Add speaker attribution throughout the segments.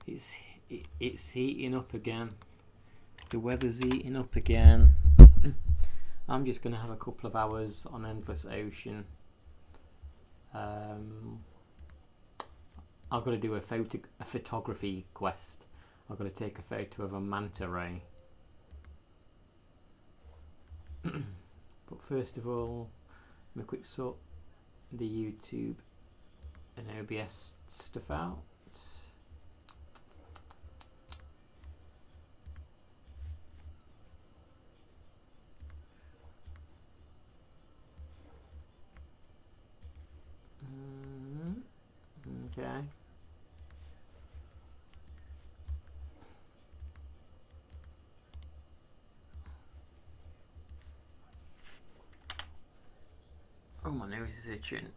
Speaker 1: It's heating up again. The weather's heating up again. I'm just going to have a couple of hours on Endless Ocean. I've got to do a photography quest. I've got to take a photo of a manta ray. But first of all, I'm going to quick sort the YouTube and OBS stuff out. Okay. Oh, my nose is itching.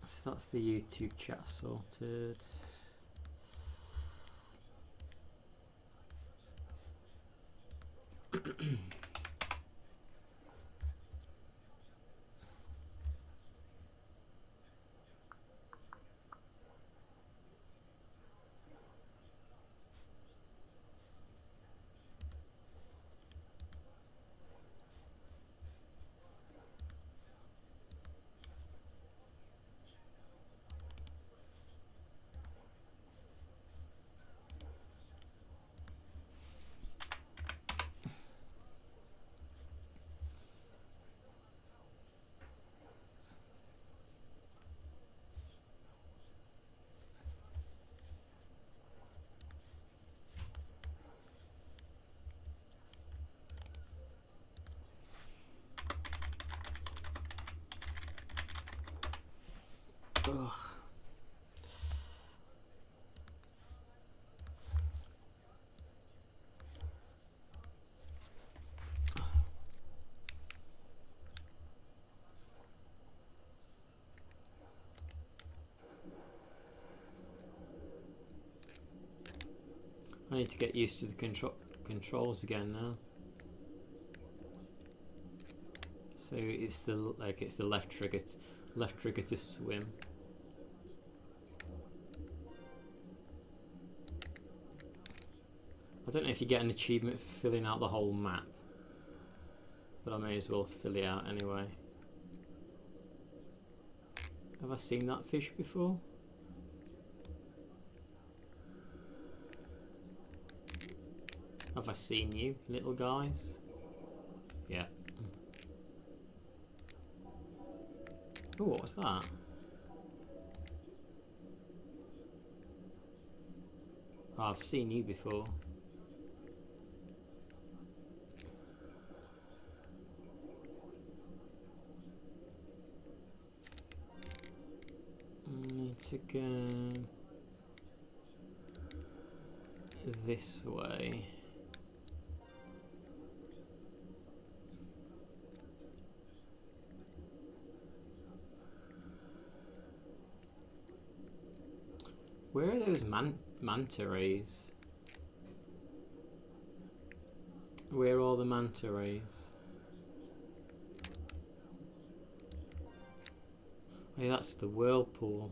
Speaker 1: So that's the YouTube chat sorted. Ugh. I need to get used to the controls again now. So it's the left trigger to swim. I don't know if you get an achievement for filling out the whole map, but I may as well fill it out anyway. Have I seen that fish before? Have I seen you, little guys? Yeah. Oh, what was that? Oh, I've seen you before. I need to go this way. Where are those manta rays? Where are all the manta rays? Oh, yeah, that's the whirlpool.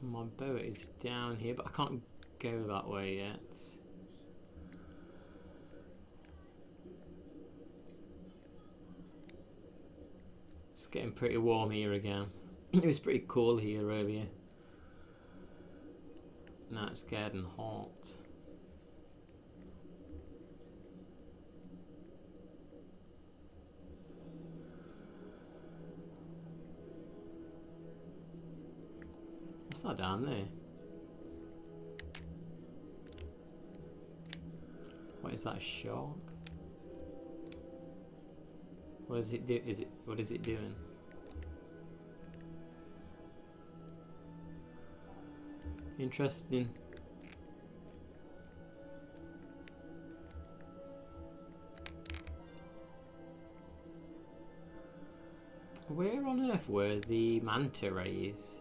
Speaker 1: My boat is down here, but I can't go that way yet. It's getting pretty warm here again. It was pretty cool here earlier. Now it's getting hot. What's that down there? What is that, a shark? What does it do? What is it doing? Interesting. Where on earth were the manta rays?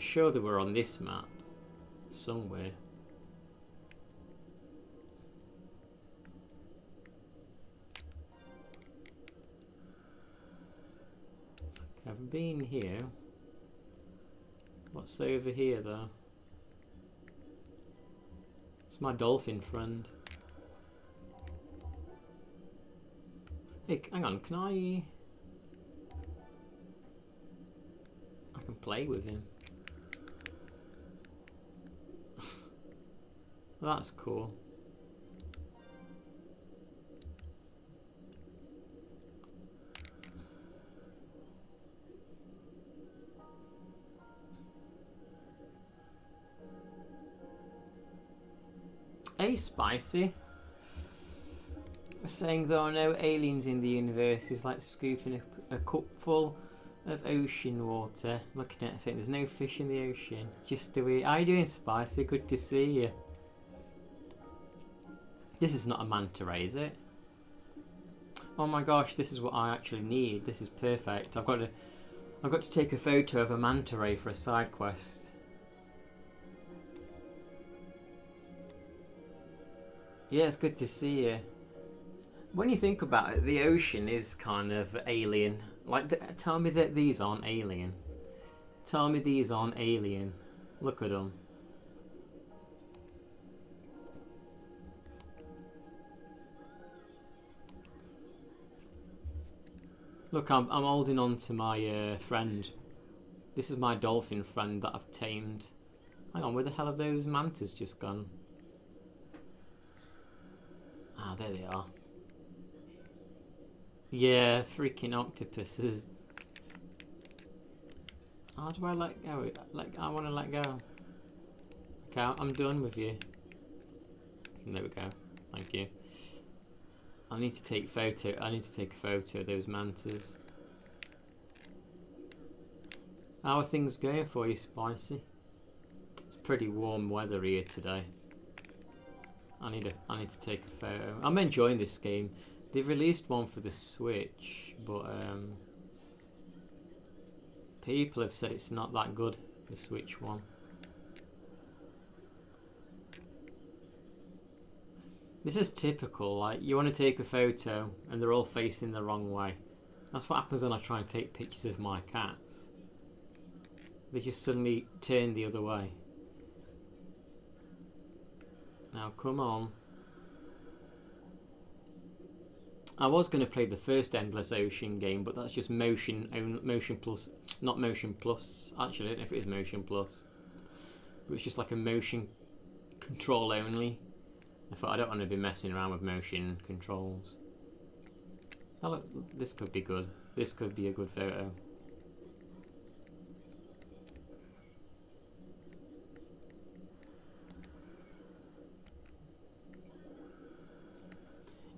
Speaker 1: sure they were on this map somewhere. I've been here. What's over here though? It's my dolphin friend. Hey, hang on, can I can play with him. That's cool. Hey, Spicy. Saying there are no aliens in the universe is like scooping a cup full of ocean water. Looking at it saying there's no fish in the ocean. Just the way. How you doing, Spicy? Good to see you. This is not a manta ray, is it? Oh my gosh, this is what I actually need. This is perfect. I've got to take a photo of a manta ray for a side quest. Yeah, it's good to see you. When you think about it, the ocean is kind of alien. Like, tell me that these aren't alien. Tell me these aren't alien. Look at them. Look, I'm holding on to my friend. This is my dolphin friend that I've tamed. Hang on, where the hell have those mantas just gone? Ah, there they are. Yeah, freaking octopuses. How do I let go? I want to let go. Okay, I'm done with you. There we go. Thank you. I need to take photo. I need to take a photo of those mantas. How are things going for you, Spicy? It's pretty warm weather here today. I need to take a photo. I'm enjoying this game. They released one for the Switch, but people have said it's not that good, the Switch one. This is typical, like you want to take a photo and they're all facing the wrong way. That's what happens when I try and take pictures of my cats. They just suddenly turn the other way. Now come on. I was going to play the first Endless Ocean game, but that's just motion plus, not motion plus. Actually, I don't know if it is motion plus. But it's just like a motion control only. I thought I don't want to be messing around with motion controls. Oh look, this could be good. This could be a good photo.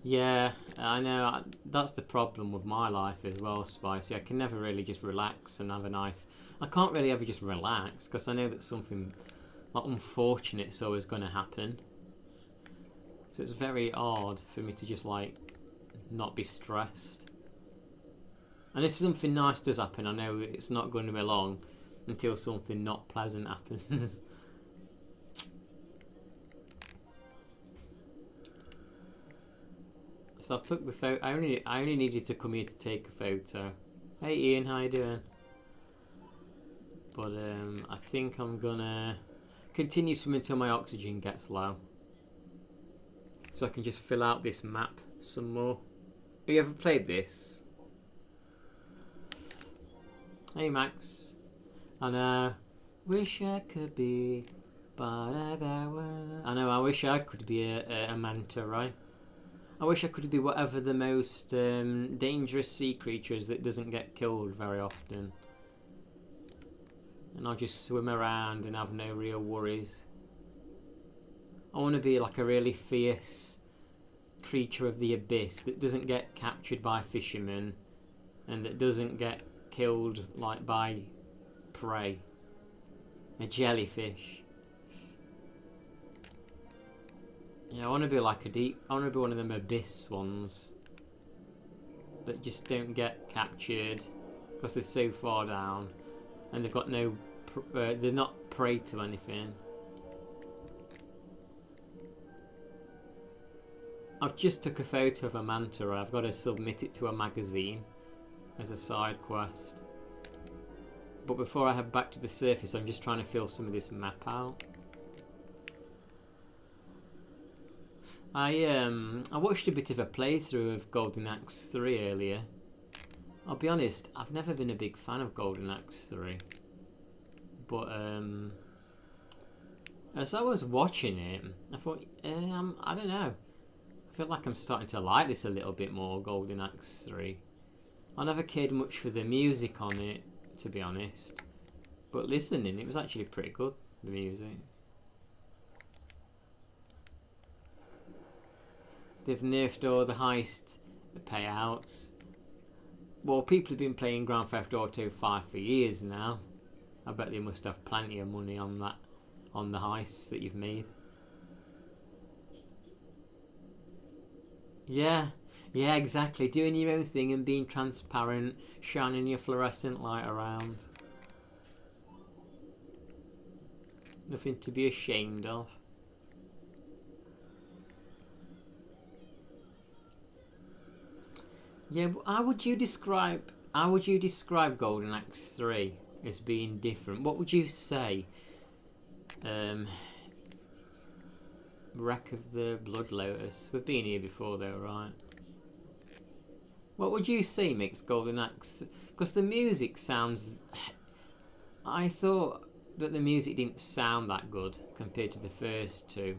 Speaker 1: Yeah, I know. That's the problem with my life as well, Spicy. I can never really just relax and have a nice... I can't really ever just relax because I know that something like unfortunate is always going to happen. So it's very hard for me to just like not be stressed. And if something nice does happen, I know it's not going to be long until something not pleasant happens. So I've took the photo. I only needed to come here to take a photo. Hey Ian, how you doing? But I think I'm gonna continue swimming until my oxygen gets low, so I can just fill out this map some more. Have you ever played this? Hey Max. I know. Wish I could be, but I know. I wish I could be a manta ray. I wish I could be whatever the most dangerous sea creature is that doesn't get killed very often. And I'll just swim around and have no real worries. I want to be like a really fierce creature of the abyss that doesn't get captured by fishermen and that doesn't get killed like by prey. A jellyfish. Yeah, I want to be like I want to be one of them abyss ones that just don't get captured because they're so far down and they've got no they're not prey to anything. I've just took a photo of a manta ray. I've got to submit it to a magazine as a side quest. But before I head back to the surface, I'm just trying to fill some of this map out. I watched a bit of a playthrough of Golden Axe 3 earlier. I'll be honest, I've never been a big fan of Golden Axe 3. But as I was watching it, I thought, I don't know. I feel like I'm starting to like this a little bit more, Golden Axe 3. I never cared much for the music on it, to be honest. But listening, it was actually pretty good, the music. They've nerfed all the heist payouts. Well, people have been playing Grand Theft Auto 5 for years now. I bet they must have plenty of money on that, on the heists that you've made. Yeah, exactly. Doing your own thing and being transparent, shining your fluorescent light around. Nothing to be ashamed of. Yeah, how would you describe Golden Axe 3 as being different? What would you say? Wreck of the Blood Lotus. We've been here before though, right? What would you say makes Golden Axe? Because the music sounds... I thought that the music didn't sound that good compared to the first two.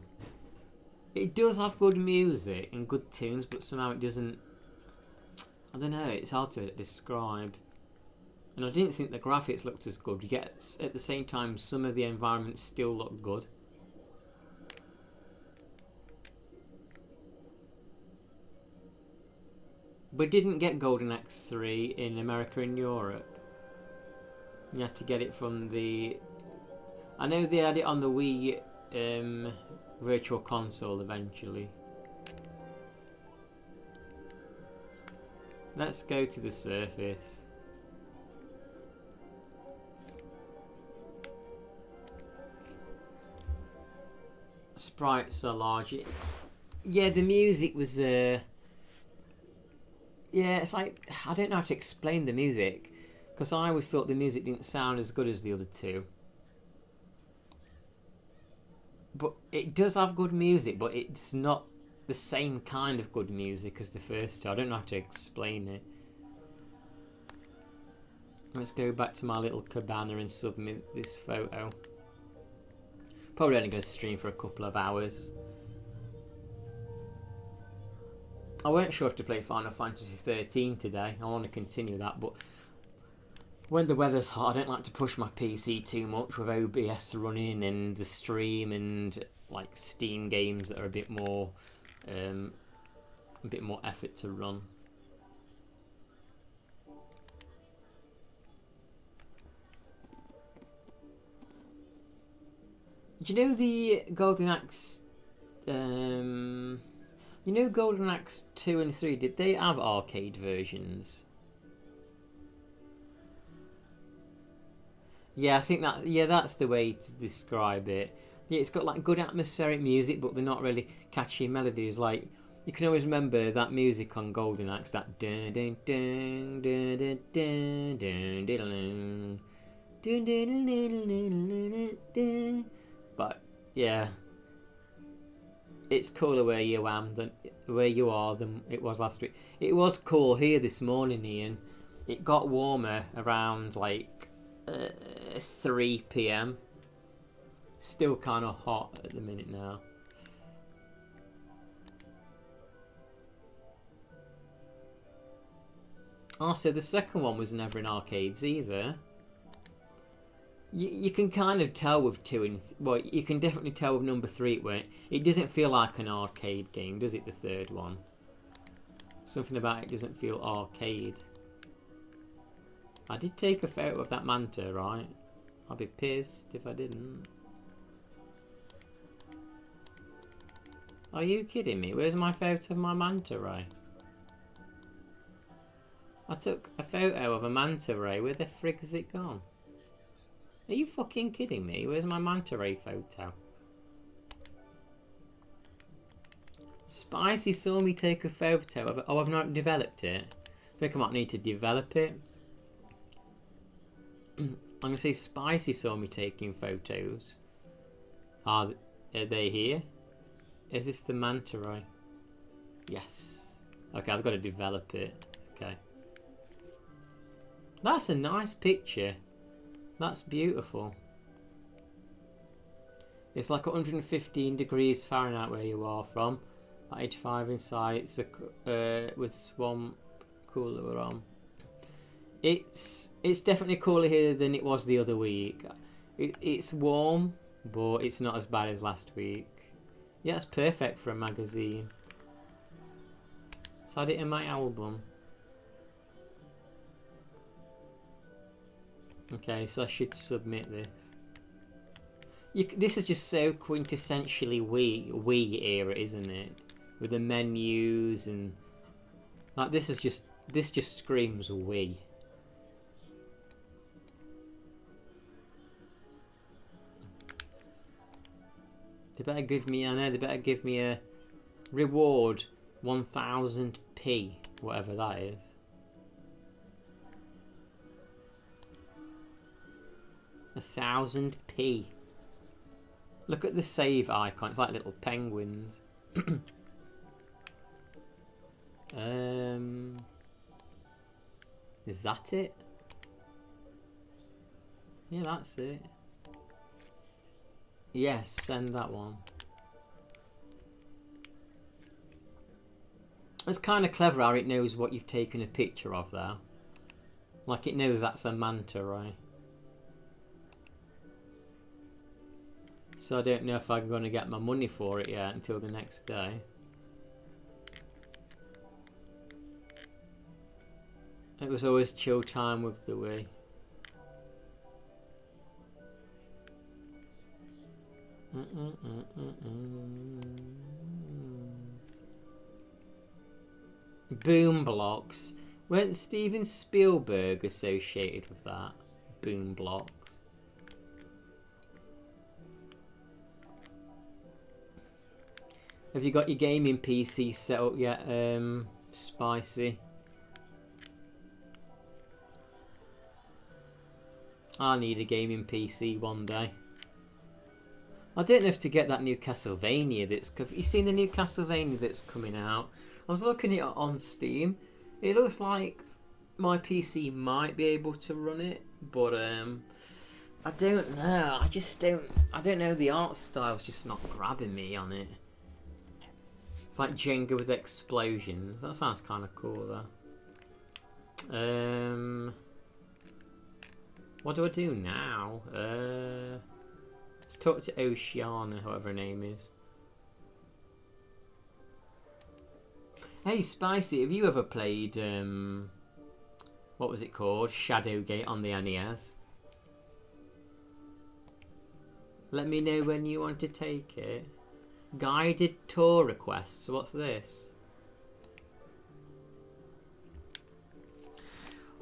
Speaker 1: It does have good music and good tunes, but somehow it doesn't... I don't know, it's hard to describe. And I didn't think the graphics looked as good, yet at the same time some of the environments still look good. We didn't get Golden Axe 3 in America and Europe. You had to get it from the... I know they had it on the Wii Virtual Console eventually. Let's go to the surface. Sprites are large. Yeah, the music was... yeah, it's like... I don't know how to explain the music. Because I always thought the music didn't sound as good as the other two. But it does have good music, but it's not the same kind of good music as the first two. I don't know how to explain it. Let's go back to my little cabana and submit this photo. Probably only going to stream for a couple of hours. I weren't sure if to play Final Fantasy 13 today. I want to continue that, but when the weather's hot, I don't like to push my PC too much with OBS running and the stream and like Steam games that are a bit more effort to run. Do you know the Golden Axe? You know Golden Axe 2 and 3. Did they have arcade versions? Yeah, I think that. Yeah, that's the way to describe it. Yeah, it's got like good atmospheric music, but they're not really catchy melodies. Like you can always remember that music on Golden Axe, that dun dun dun dun dun dun dun dun dun dun dun. But yeah, it's cooler where you are than it was last week. It was cool here this morning, Ian. It got warmer around like 3 PM. Still kind of hot at the minute now. Also, the second one was never in arcades either. You can kind of tell with 2 and... well, you can definitely tell with number 3 it won't. It doesn't feel like an arcade game, does it, the third one? Something about it doesn't feel arcade. I did take a photo of that manta, right? I'll be pissed if I didn't. Are you kidding me? Where's my photo of my manta ray? I took a photo of a manta ray. Where the frig has it gone? Are you fucking kidding me? Where's my manta ray photo? Spicy saw me take a photo. Oh, I've not developed it. I think I might need to develop it. I'm going to say Spicy saw me taking photos. Are they here? Is this the manta ray? Yes. Okay, I've got to develop it. Okay. That's a nice picture. That's beautiful. It's like 115 degrees Fahrenheit where you are from. 85 inside. It's a with swamp cooler on. It's definitely cooler here than it was the other week. It's warm, but it's not as bad as last week. Yeah, it's perfect for a magazine. So I did it in my album. Okay, so I should submit this. This is just so quintessentially Wii era, isn't it? With the menus and like this just screams Wii. They better give me, I know, they better give me a reward 1000p, whatever that is. A 1000p. Look at the save icon. It's like little penguins. Is that it? Yeah, that's it. Yes, send that one. It's kind of clever how it knows what you've taken a picture of there. Like it knows that's a manta ray. So I don't know if I'm going to get my money for it yet until the next day. It was always chill time with the Wii. Boom blocks. Weren't Steven Spielberg associated with that? Boom blocks. Have you got your gaming PC set up yet, Spicy? I need a gaming PC one day. I don't know if to get that new Castlevania that's... Have you seen the new Castlevania that's coming out? I was looking at it on Steam. It looks like my PC might be able to run it, but I don't know. I don't know. The art style's just not grabbing me on it. It's like Jenga with explosions. That sounds kind of cool, though. What do I do now? Let's talk to Oceana, whoever her name is. Hey, Spicy, have you ever played, what was it called? Shadowgate on the NES? Let me know when you want to take it. Guided tour requests. What's this?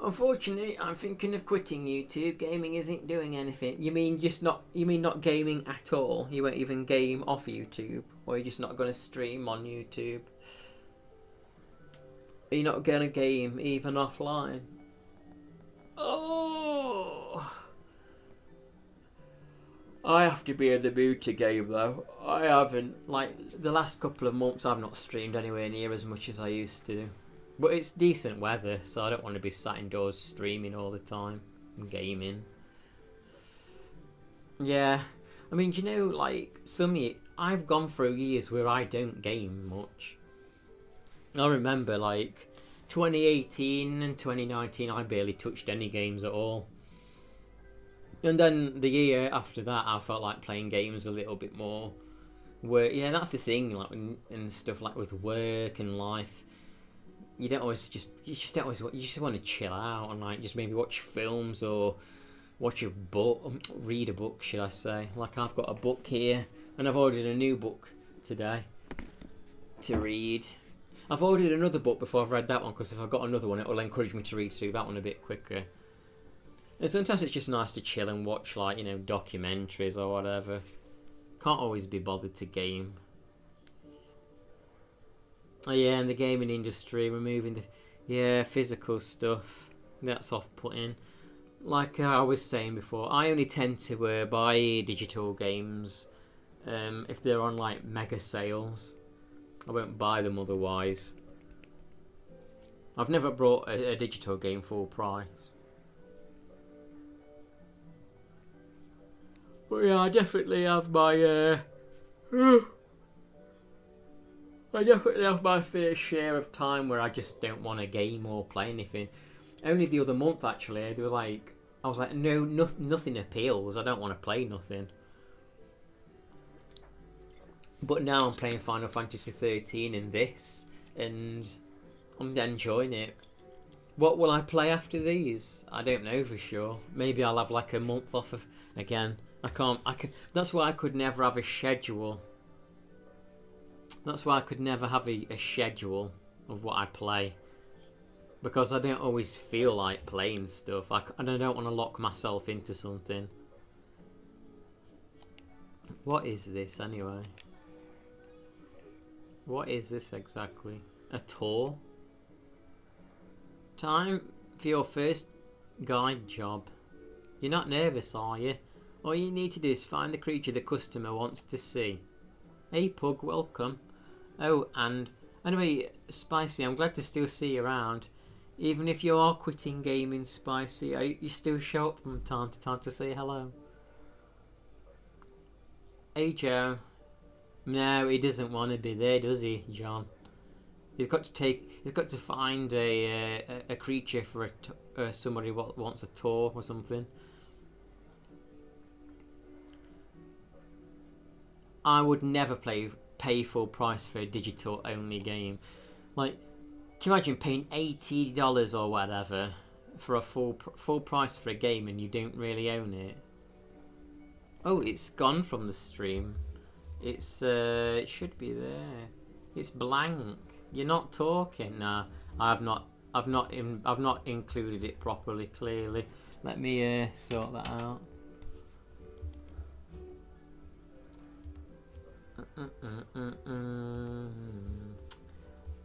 Speaker 1: Unfortunately, I'm thinking of quitting YouTube. Gaming isn't doing anything. You mean not gaming at all? You won't even game off YouTube? Or you're just not going to stream on YouTube? Are you not going to game even offline? Oh! I have to be in the mood to game though. I haven't, like, the last couple of months I've not streamed anywhere near as much as I used to. But it's decent weather, so I don't want to be sat indoors streaming all the time and gaming. Yeah, I mean, do you know, like, I've gone through years where I don't game much. I remember, like, 2018 and 2019, I barely touched any games at all. And then the year after that, I felt like playing games a little bit more. Yeah, that's the thing, like, and stuff like with work and life. You just want to chill out and like just maybe watch films or watch a book, read a book, should I say? Like I've got a book here, and I've ordered a new book today to read. I've ordered another book before I've read that one because if I've got another one, it will encourage me to read through that one a bit quicker. And sometimes it's just nice to chill and watch, like, you know, documentaries or whatever. Can't always be bothered to game. Oh yeah, and the gaming industry, removing the physical stuff. That's off-putting. Like I was saying before, I only tend to buy digital games if they're on like mega sales. I won't buy them otherwise. I've never bought a digital game full price. But yeah, I definitely have my I definitely have my fair share of time where I just don't want to game or play anything. Only the other month, actually, there was like, I was like, no, nothing appeals. I don't want to play nothing. But now I'm playing Final Fantasy 13 in this, and I'm enjoying it. What will I play after these? I don't know for sure. Maybe I'll have like a month off of, again. I can. That's why I could never have a schedule. That's why I could never have a schedule of what I play. Because I don't always feel like playing stuff. And I don't want to lock myself into something. What is this anyway? What is this exactly? A tour? Time for your first guide job. You're not nervous, are you? All you need to do is find the creature the customer wants to see. Hey Pug, welcome. Oh, and anyway, Spicy, I'm glad to still see you around. Even if you are quitting gaming, Spicy, you still show up from time to time to say hello. Hey Joe. No, he doesn't want to be there, does he, John? He's got to find a creature for somebody who wants a tour or something. I would never pay full price for a digital only game. Like, can you imagine paying $80 or whatever for a full price for a game and you don't really own it? Oh, it's gone from the stream. It's it should be there. It's blank. You're not talking. Nah, I've not included it properly. Clearly, let me sort that out.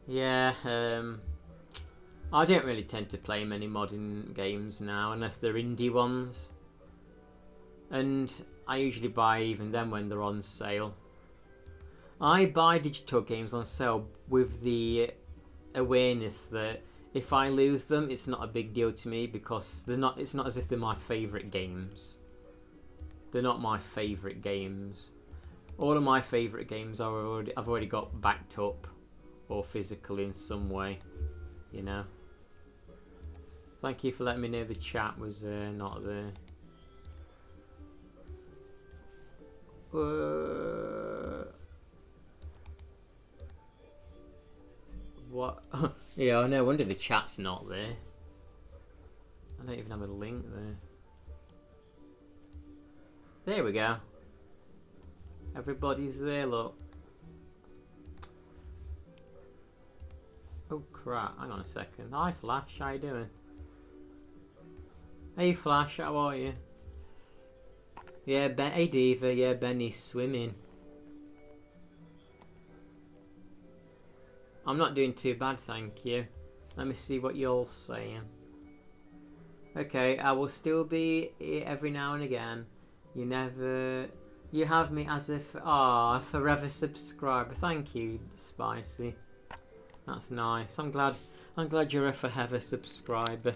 Speaker 1: Yeah, I don't really tend to play many modern games now unless they're indie ones, and I usually buy even them when they're on sale. I buy digital games on sale with the awareness that if I lose them, it's not a big deal to me because it's not as if they're my favourite games. They're not my favourite games. All of my favourite games I've already got backed up or physical in some way, you know. Thank you for letting me know the chat was not there. What? Yeah, no wonder the chat's not there. I don't even have a link there. There we go. Everybody's there, look. Oh crap, hang on a second. Hi Flash, how you doing? Hey Flash, how are you? Yeah, hey Diva, yeah, Benny's swimming. I'm not doing too bad, thank you. Let me see what you're saying. Okay, I will still be here every now and again. You have me as a forever subscriber. Thank you, Spicy. That's nice. I'm glad you're a forever subscriber.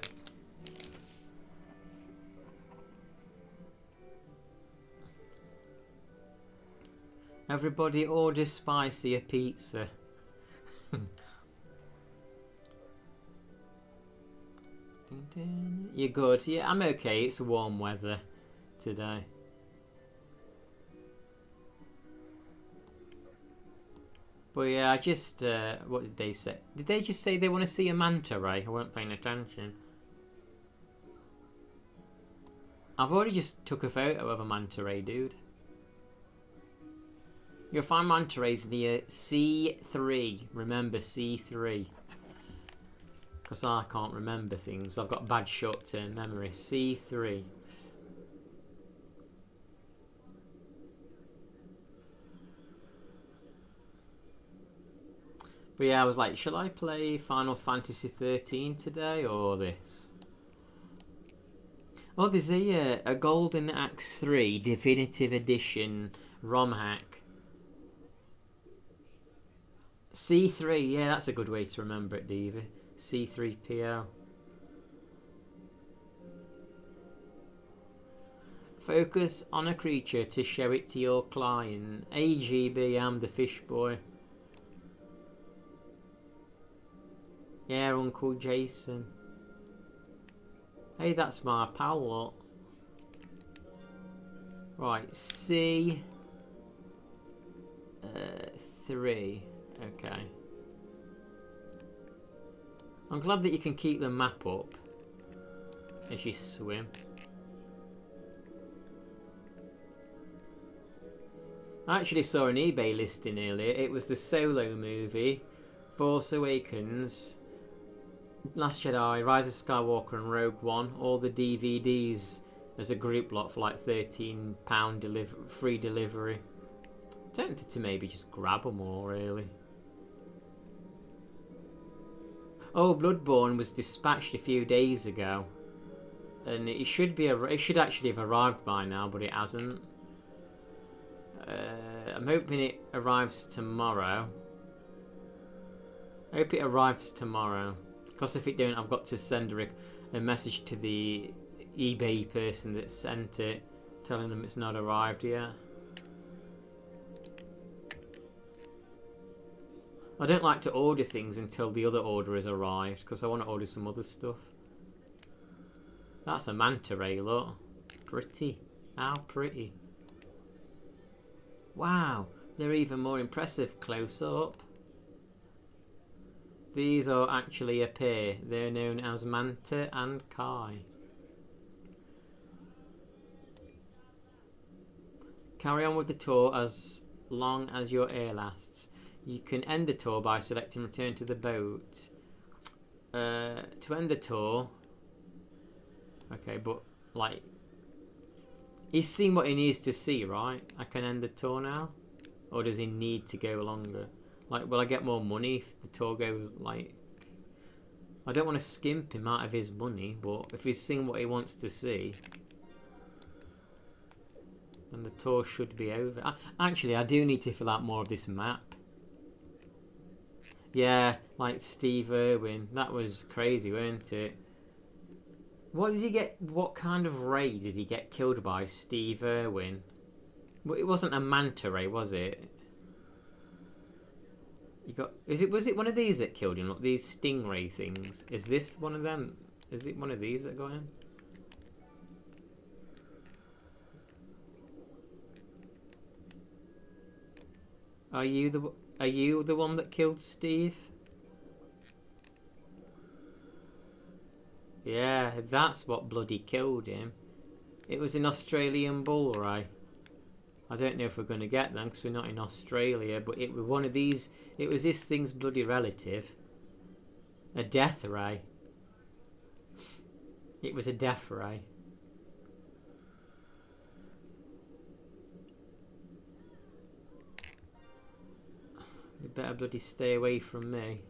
Speaker 1: Everybody order Spicy a pizza. You're good. Yeah, I'm okay. It's warm weather today. But yeah, I just what did they say? Did they just say they want to see a manta ray? I weren't paying attention. I've already just took a photo of a manta ray, dude. You'll find manta rays near C3. Remember C3. because I can't remember things. I've got bad short-term memory. C3. But yeah, I was like, shall I play Final Fantasy 13 today or this? Oh, there's a Golden Axe 3 Definitive Edition ROM hack. C3, yeah, that's a good way to remember it, Diva. C3PO. Focus on a creature to show it to your client. AGB, I'm the fish boy. Yeah, Uncle Jason. Hey, that's my pal, lot. Right, C... 3. Okay. I'm glad that you can keep the map up as you swim. I actually saw an eBay listing earlier. It was the Solo movie, Force Awakens, Last Jedi, Rise of Skywalker and Rogue One. All the DVDs as a group lot for like £13 free delivery. Tempted to maybe just grab them all, really. Oh, Bloodborne was dispatched a few days ago, and it should actually have arrived by now, but it hasn't. I'm hoping it arrives tomorrow. I hope it arrives tomorrow, because if it don't, I've got to send a message to the eBay person that sent it, telling them it's not arrived yet. I don't like to order things until the other order has arrived, because I want to order some other stuff. That's a manta ray, look. Pretty. How pretty. Wow, they're even more impressive close up. These are actually a pair. They're known as Manta and Kai. Carry on with the tour as long as your air lasts. You can end the tour by selecting return to the boat. To end the tour... Okay, but like... He's seen what he needs to see, right? I can end the tour now? Or does he need to go longer? Like, will I get more money if the tour goes, like... I don't want to skimp him out of his money, but if he's seen what he wants to see... then the tour should be over. Actually, I do need to fill out more of this map. Yeah, like Steve Irwin. That was crazy, weren't it? What did he get? What kind of ray did he get killed by, Steve Irwin? Well, it wasn't a manta ray, was it? You got? Was it one of these that killed him? Look, these stingray things. Is this one of them? Is it one of these that got him? Are you the one that killed Steve? Yeah, that's what bloody killed him. It was an Australian bull ray. I don't know if we're going to get them because we're not in Australia, but it was one of these. It was this thing's bloody relative. A death ray. It was a death ray. You better bloody stay away from me.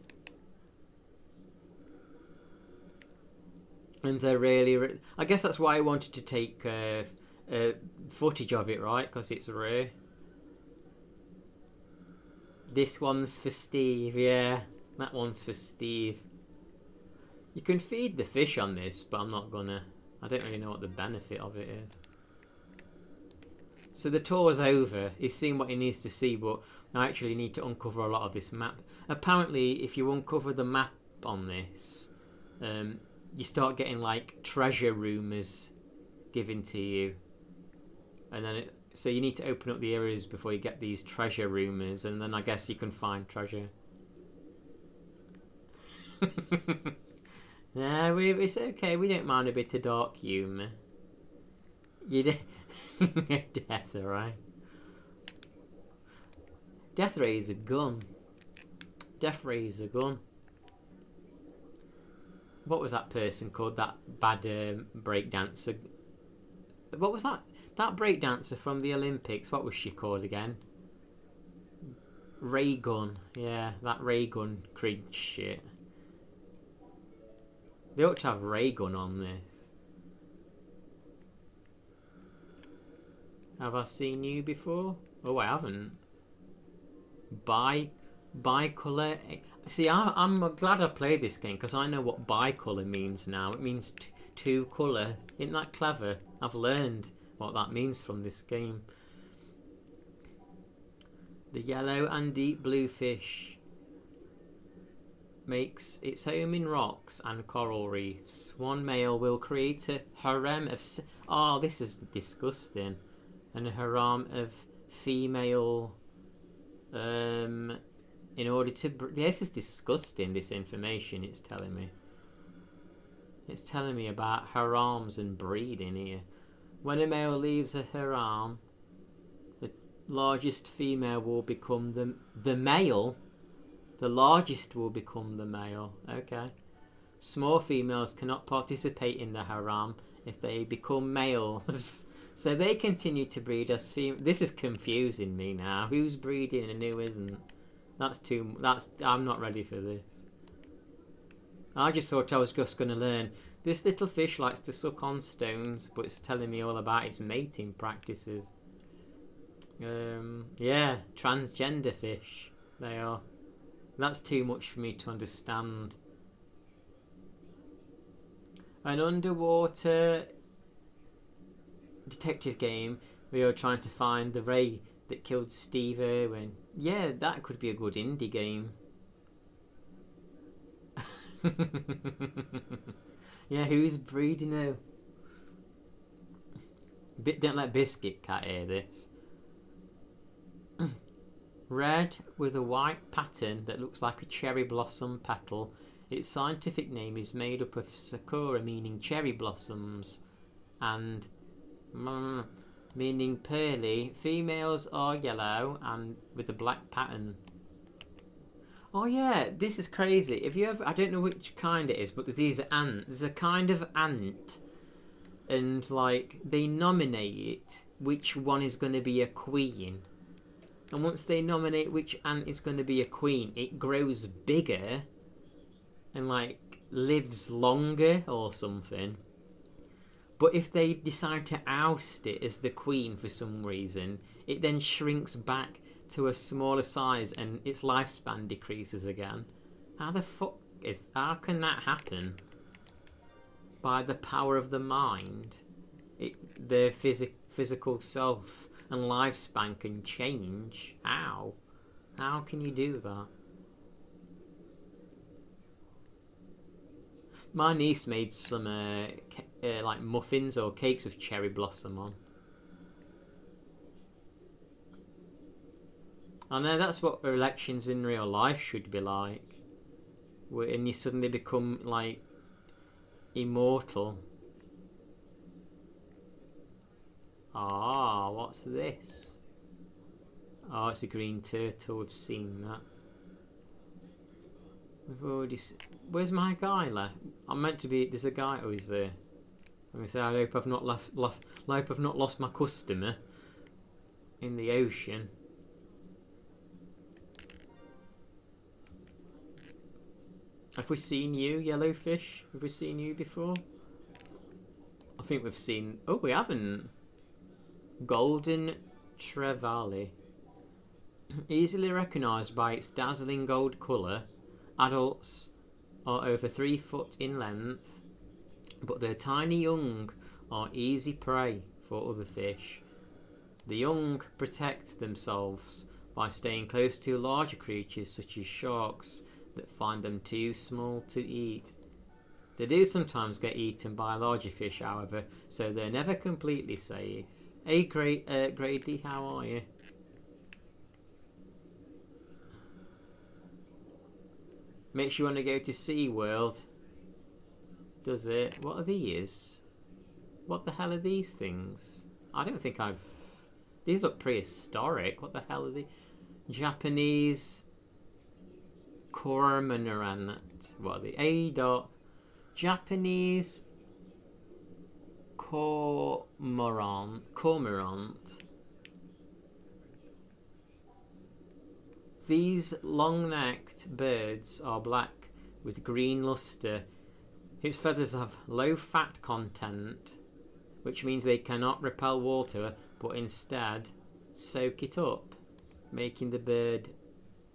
Speaker 1: And they're really... I guess that's why I wanted to take footage of it, right? Because it's rare. This one's for Steve, yeah. That one's for Steve. You can feed the fish on this, but I'm not gonna. I don't really know what the benefit of it is. So the tour's over. He's seen what he needs to see, but I actually need to uncover a lot of this map. Apparently, if you uncover the map on this, you start getting like treasure rumours given to you, and then so you need to open up the areas before you get these treasure rumours, and then I guess you can find treasure. No, it's okay. We don't mind a bit of dark humour. You Death Ray. Death Ray is a gun. Death Ray is a gun. What was that person called? That bad breakdancer. What was that? That breakdancer from the Olympics. What was she called again? Ray Gun. Yeah, that Ray Gun cringe shit. They ought to have Ray Gun on this. Have I seen you before? Oh, I haven't. Bicolour. See, I'm glad I played this game because I know what bicolour means now. It means two colour. Isn't that clever? I've learned what that means from this game. The yellow and deep blue fish makes its home in rocks and coral reefs. One male will create a harem of... Oh, this is disgusting. And a harem of female... in order to... This is disgusting, this information it's telling me. It's telling me about harems and breeding here. When a male leaves a harem, the largest female will become the male. The largest will become the male. Okay. Small females cannot participate in the harem if they become males. So they continue to breed as females. This is confusing me now. Who's breeding and who isn't? I'm not ready for this. I just thought I was just going to learn. This little fish likes to suck on stones, but it's telling me all about its mating practices. Yeah, transgender fish. They are. That's too much for me to understand. An underwater detective game where you're trying to find the ray that killed Steve Irwin. Yeah, that could be a good indie game. Yeah, who's breeding now? Don't let Biscuit Cat hear this. Red with a white pattern that looks like a cherry blossom petal. Its scientific name is made up of sakura, meaning cherry blossoms, and meaning pearly. Females are yellow and with a black pattern. Oh yeah, this is crazy. If you ever, I don't know which kind it is, but these are ants. There's a kind of ant, and like they nominate which one is going to be a queen. And once they nominate which ant is going to be a queen, it grows bigger and like lives longer or something. But if they decide to oust it as the queen for some reason, it then shrinks back to a smaller size and its lifespan decreases again. How can that happen? By the power of the mind. The physical self and lifespan can change. How? How can you do that? My niece made some like muffins or cakes with cherry blossom on. I know that's what elections in real life should be like. And you suddenly become like immortal. Ah, what's this? Oh, it's a green turtle. We've seen that. We've already. Where's my guy left? I'm meant to be. There's a guy. Oh, he's there. I'm gonna say I hope I've not lost my customer in the ocean. Have we seen you, yellowfish? Have we seen you before? I think we've seen... Oh, we haven't. Golden trevally. Easily recognised by its dazzling gold colour, adults are over 3 foot in length, but their tiny young are easy prey for other fish. The young protect themselves by staying close to larger creatures such as sharks that find them too small to eat. They do sometimes get eaten by larger fish, however, so they're never completely safe. Hey, Grady, how are you? Makes you want to go to SeaWorld. Does it? What are these? What the hell are these things? I don't think I've... These look prehistoric. What the hell are they? Japanese cormorant. What are they? A dark Japanese cormorant. These long-necked birds are black with green luster. Its feathers have low fat content, which means they cannot repel water, but instead soak it up, making the bird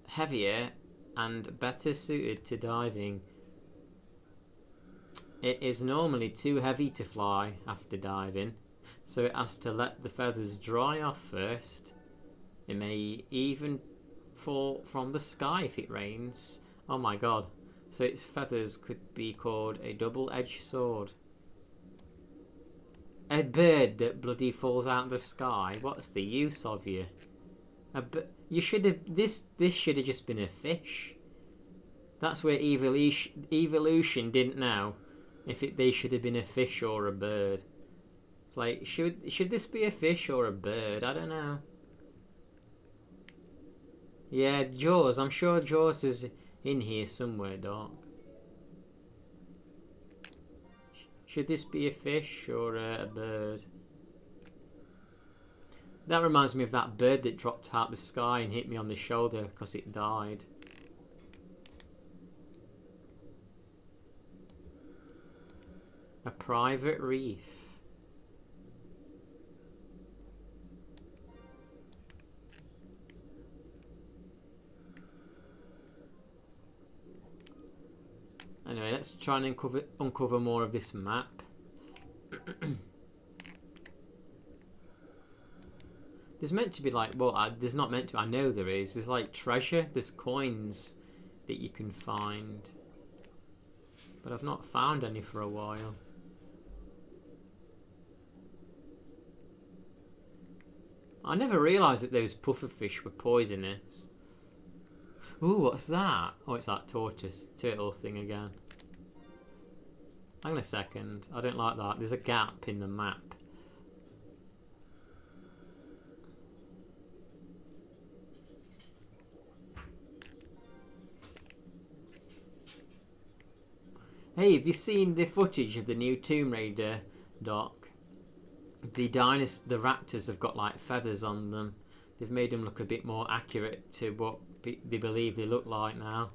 Speaker 1: heavier and better suited to diving. It is normally too heavy to fly after diving, so it has to let the feathers dry off first. It may even fall from the sky if it rains. Oh my god. So its feathers could be called a double-edged sword. A bird that bloody falls out of the sky. What's the use of you? You should have. This should have just been a fish. That's where evolution didn't know if they should have been a fish or a bird. It's like, should this be a fish or a bird? I don't know. Yeah, Jaws. I'm sure Jaws is in here somewhere, Doc. Should this be a fish or a bird? That reminds me of that bird that dropped out the sky and hit me on the shoulder because it died. A private reef. Anyway, let's try and uncover more of this map. There's meant to be like, well, there's not meant to, I know there is. There's like treasure, there's coins that you can find. But I've not found any for a while. I never realised that those pufferfish were poisonous. Ooh, what's that? Oh, it's that turtle thing again. Hang on a second. I don't like that. There's a gap in the map. Hey, have you seen the footage of the new Tomb Raider, Doc? The raptors have got like feathers on them. They've made them look a bit more accurate to what they believe they look like now.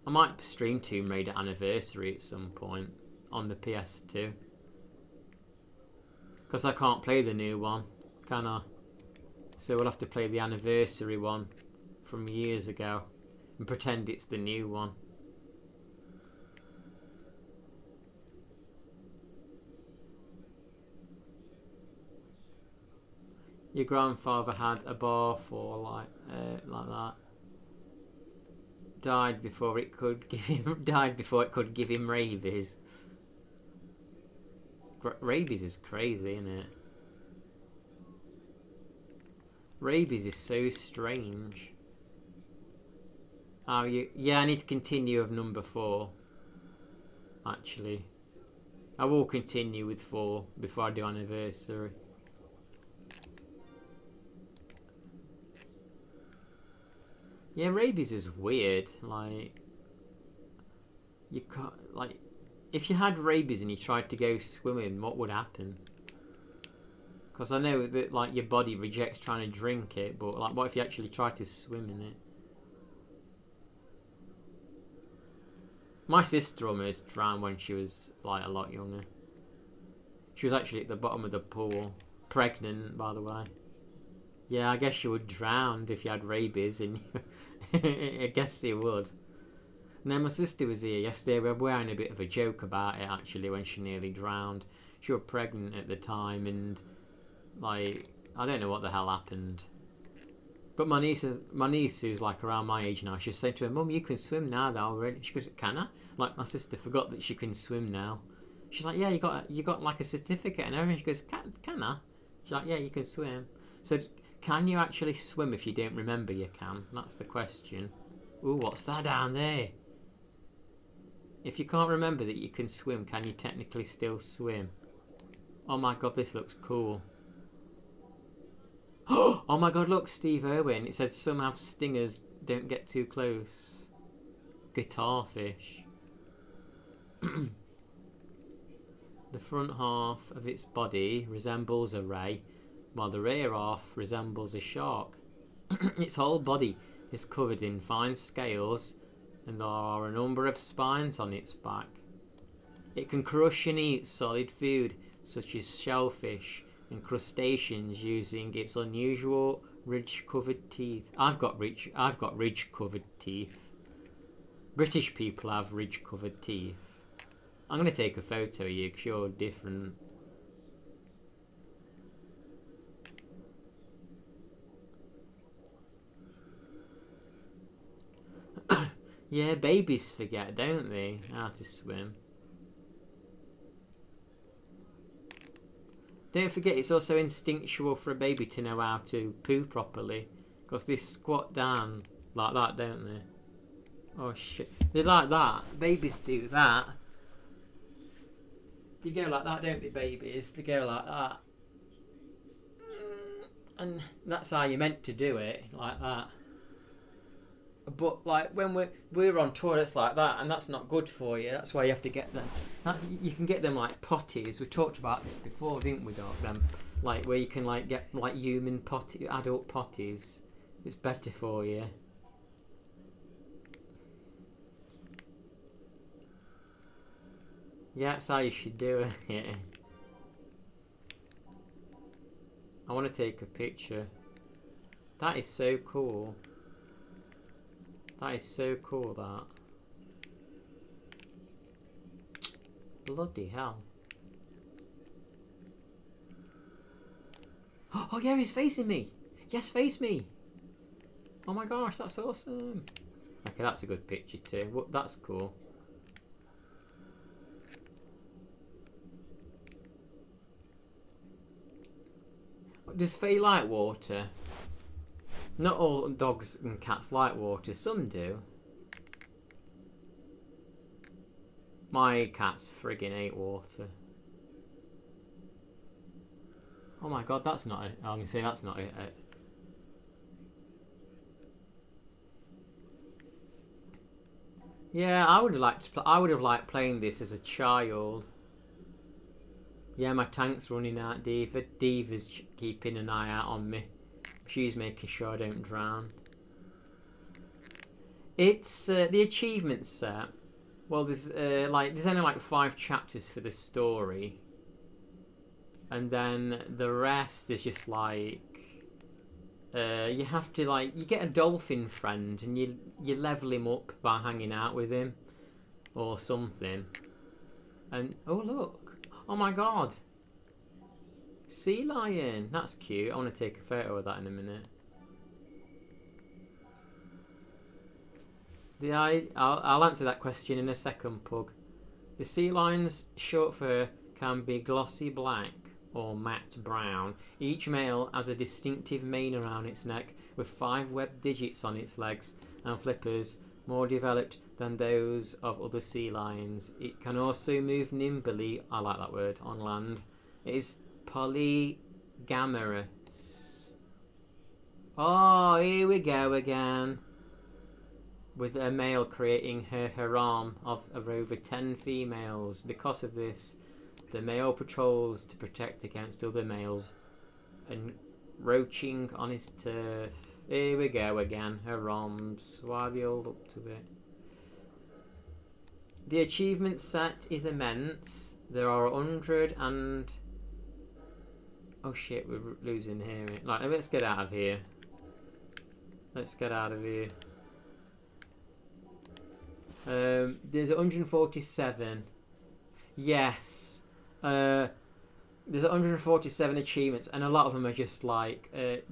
Speaker 1: I might stream Tomb Raider Anniversary at some point on the PS2. Because I can't play the new one, can I? So we'll have to play the Anniversary one from years ago and pretend it's the new one. Your grandfather had a bar for like that. Died before it could give him rabies. Rabies is crazy, isn't it? Rabies is so strange. Oh, yeah, I need to continue with number 4. Actually, I will continue with 4 before I do Anniversary. Yeah, rabies is weird. Like, you can't, like, if you had rabies and you tried to go swimming, what would happen? Because I know that like your body rejects trying to drink it, but like, what if you actually try to swim in it? My sister almost drowned when she was like a lot younger. She was actually at the bottom of the pool, pregnant, by the way. Yeah, I guess you would drown if you had rabies, and I guess you would. And then my sister was here yesterday. We were wearing a bit of a joke about it actually when she nearly drowned. She was pregnant at the time, and like I don't know what the hell happened. But my niece who's like around my age now, she's saying to her, "Mum, you can swim now, though." Already. She goes, "Can I?" Like my sister forgot that she can swim now. She's like, "Yeah, you got like a certificate and everything." She goes, "Can I?" She's like, "Yeah, you can swim." So. Can you actually swim if you don't remember you can? That's the question. Ooh, what's that down there? If you can't remember that you can swim, can you technically still swim? Oh my god, this looks cool. Oh my god, look, Steve Irwin. It said some have stingers, don't get too close. Guitar fish. The front half of its body resembles a ray, while the rear half resembles a shark. Its whole body is covered in fine scales, and there are a number of spines on its back. It can crush and eat solid food, such as shellfish and crustaceans, using its unusual ridge-covered teeth. I've got ridge-covered teeth. British people have ridge-covered teeth. I'm going to take a photo of you because you're different. Yeah, babies forget, don't they, how to swim. Don't forget, it's also instinctual for a baby to know how to poo properly, because they squat down like that, don't they? Oh shit, they like that. Babies do that. They go like that, don't they, babies? They go like that. And that's how you're meant to do it, like that. But like when we're on tour, it's like that, and that's not good for you. That's why you have to get them. You can get them like potties. We talked about this before, didn't we, Doc? Them like where you can like get like human potty, adult potties. It's better for you. Yeah, that's how you should do it. Yeah. I want to take a picture. That is so cool. That is so cool, that. Bloody hell. Oh yeah, he's facing me. Yes, face me. Oh my gosh, that's awesome. Okay, that's a good picture too. Well, that's cool. Does Faye like water? Not all dogs and cats like water, some do. My cats friggin' hate water. Oh my god, that's not it. I'm gonna say that's not it. Yeah, I would have liked to I would have liked playing this as a child. Yeah, my tank's running out, Diva. Diva's keeping an eye out on me. She's making sure I don't drown. It's the achievement set. Well, there's only like 5 chapters for the story, and then the rest is just like you have to you get a dolphin friend and you level him up by hanging out with him or something. And oh look, oh my god. Sea lion, that's cute. I want to take a photo of that in a minute. I'll answer that question in a second, Pug. The sea lion's short fur can be glossy black or matte brown. Each male has a distinctive mane around its neck with 5 webbed digits on its legs and flippers, more developed than those of other sea lions. It can also move nimbly, I like that word, on land. It is polygamous. Oh, here we go again. With a male creating her harem of over 10 females. Because of this, the male patrols to protect against other males and roaching on his turf. Here we go again, harems. Why are they all up to it? The achievement set is immense. There are 100 and... Oh shit, we're losing hearing. Right, let's get out of here. Let's get out of here. There's 147. Yes. There's 147 achievements, and a lot of them are just like a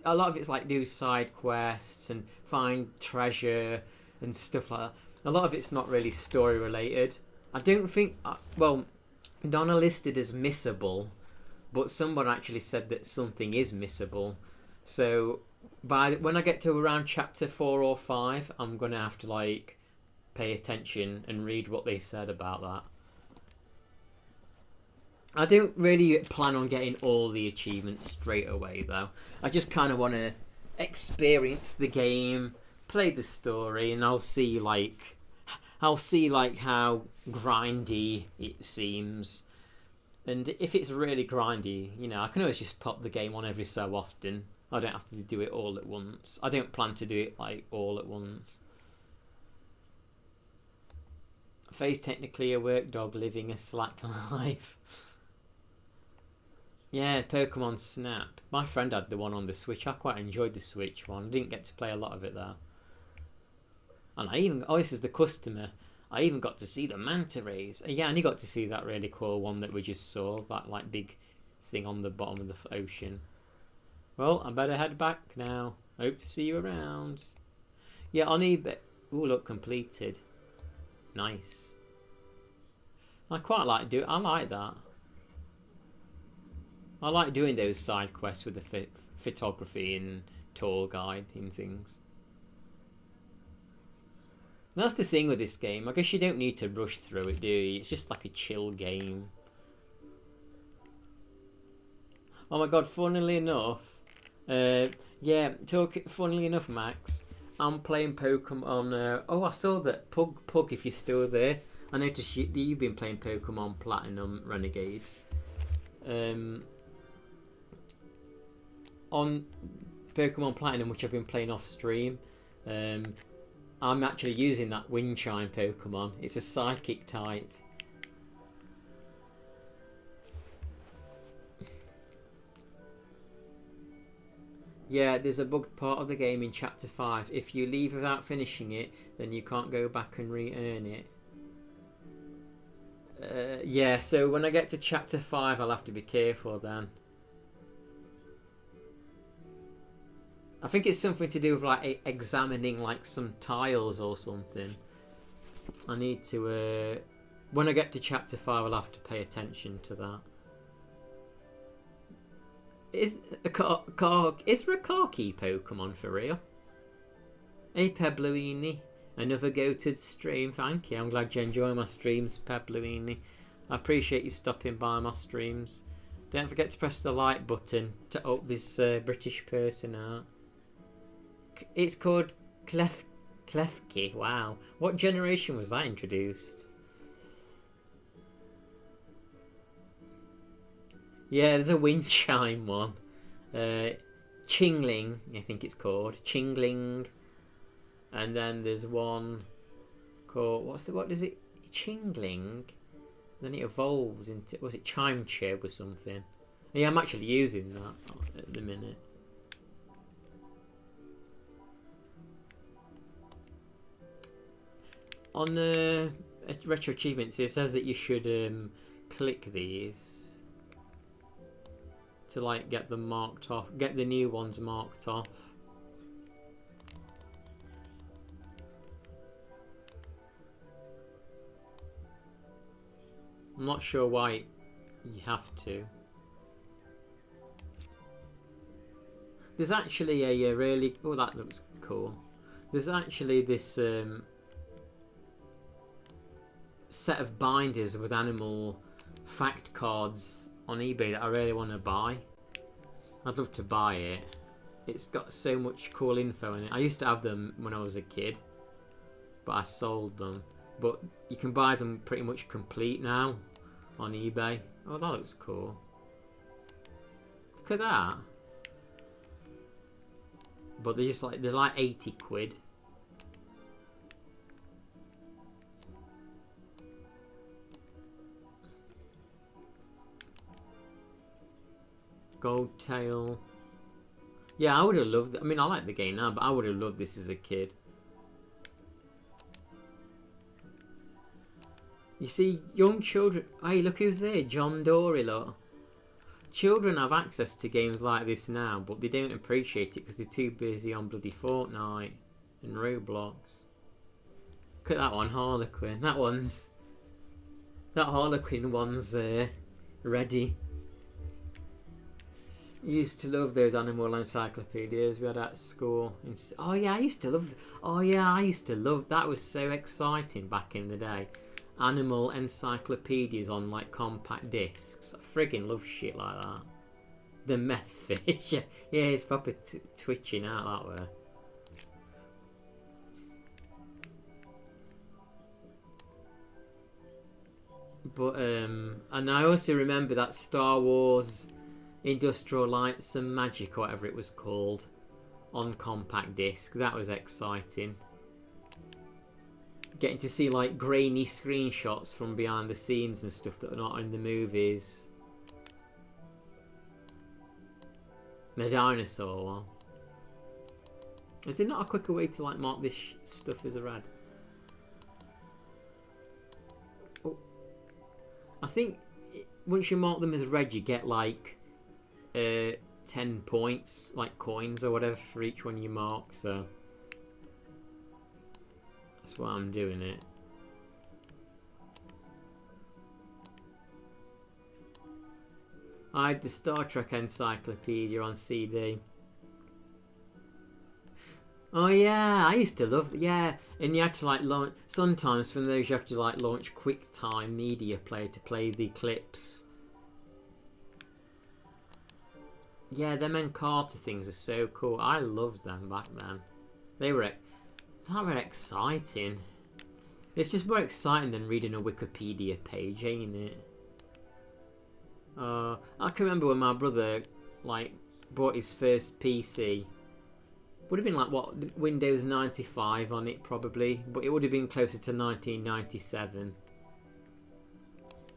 Speaker 1: lot of it's like do side quests and find treasure and stuff like that. A lot of it's not really story related. I don't think. Well, none are listed as missable, but someone actually said that something is missable. So when I get to around chapter 4 or 5, I'm gonna have to like pay attention and read what they said about that. I don't really plan on getting all the achievements straight away though. I just kind of want to experience the game, play the story, and I'll see like I'll see like how grindy it seems. And if it's really grindy, you know, I can always just pop the game on every so often. I don't have to do it all at once. I don't plan to do it like all at once. Faye's technically a work dog living a slack life. Yeah, Pokemon Snap. My friend had the one on the Switch. I quite enjoyed the Switch one. I didn't get to play a lot of it though. And I even, oh, this is the customer. I even got to see the manta rays. Yeah, and you got to see that really cool one that we just saw. That like big thing on the bottom of the ocean. Well, I better head back now. Hope to see you around. Yeah, on eBay. Ooh, look, completed. Nice. I quite like I like that. I like doing those side quests with the photography and tour guide and things. That's the thing with this game. I guess you don't need to rush through it, do you? It's just like a chill game. Oh my god, funnily enough, funnily enough, Max, I'm playing Pokemon. Oh, I saw that Pug, if you're still there. I noticed that you've been playing Pokemon Platinum Renegades. On Pokemon Platinum, which I've been playing off stream, I'm actually using that Windchime Pokemon. It's a psychic type. Yeah, there's a bugged part of the game in Chapter 5. If you leave without finishing it, then you can't go back and re-earn it. Yeah, so when I get to Chapter 5, I'll have to be careful then. I think it's something to do with like examining like some tiles or something. I need to, when I get to Chapter 5, I'll have to pay attention to that. Is there a car key Pokemon for real? Hey Pebluini, another goated stream, thank you. I'm glad you enjoy my streams, Pebluini. I appreciate you stopping by my streams. Don't forget to press the like button to up this British person out. It's called Klefki. Wow. What generation was that introduced? Yeah, there's a wind chime one. Chingling, I think it's called. Chingling. And then there's one called, what is it? Chingling? Then it evolves into, was it Chimechib or something? Yeah, I'm actually using that at the minute. On RetroAchievements, it says that you should click these to like get them marked off, get the new ones marked off. I'm not sure why you have to. There's actually a really, oh, that looks cool. There's actually this set of binders with animal fact cards on eBay that I really want to buy. I'd love to buy it. It's got so much cool info in it. I used to have them when I was a kid, but I sold them. But you can buy them pretty much complete now on eBay. Oh, that looks cool. Look at that. But they're like 80 quid. Gold tail. Yeah, I would have loved it. I mean, I like the game now, but I would have loved this as a kid. You see, young children. Hey, look who's there. John Dory, look. Children have access to games like this now, but they don't appreciate it because they're too busy on bloody Fortnite and Roblox. Look at that one, Harlequin. That Harlequin one's ready. Used to love those animal encyclopedias we had at school. Oh yeah, I used to love. That was so exciting back in the day. Animal encyclopedias on like compact discs. I friggin' love shit like that. The meth fish. Yeah, it's proper twitching out that way. But and I also remember that Star Wars Industrial Lights and Magic, or whatever it was called, on compact disc. That was exciting. Getting to see like grainy screenshots from behind the scenes and stuff that are not in the movies. The dinosaur one. Is there not a quicker way to like mark this stuff as a red? Oh. I think once you mark them as red, you get like 10 points, like coins or whatever, for each one you mark. So that's why I'm doing it. I had the Star Trek Encyclopedia on CD. Oh yeah, I used to love. Yeah, and you had to like launch. Sometimes from those you have to like launch QuickTime Media Player to play the clips. Yeah, them Encarta things are so cool. I loved them back then. They were exciting. It's just more exciting than reading a Wikipedia page, ain't it? I can remember when my brother like bought his first PC. Would have been like what, Windows 95 on it probably, but it would have been closer to 1997.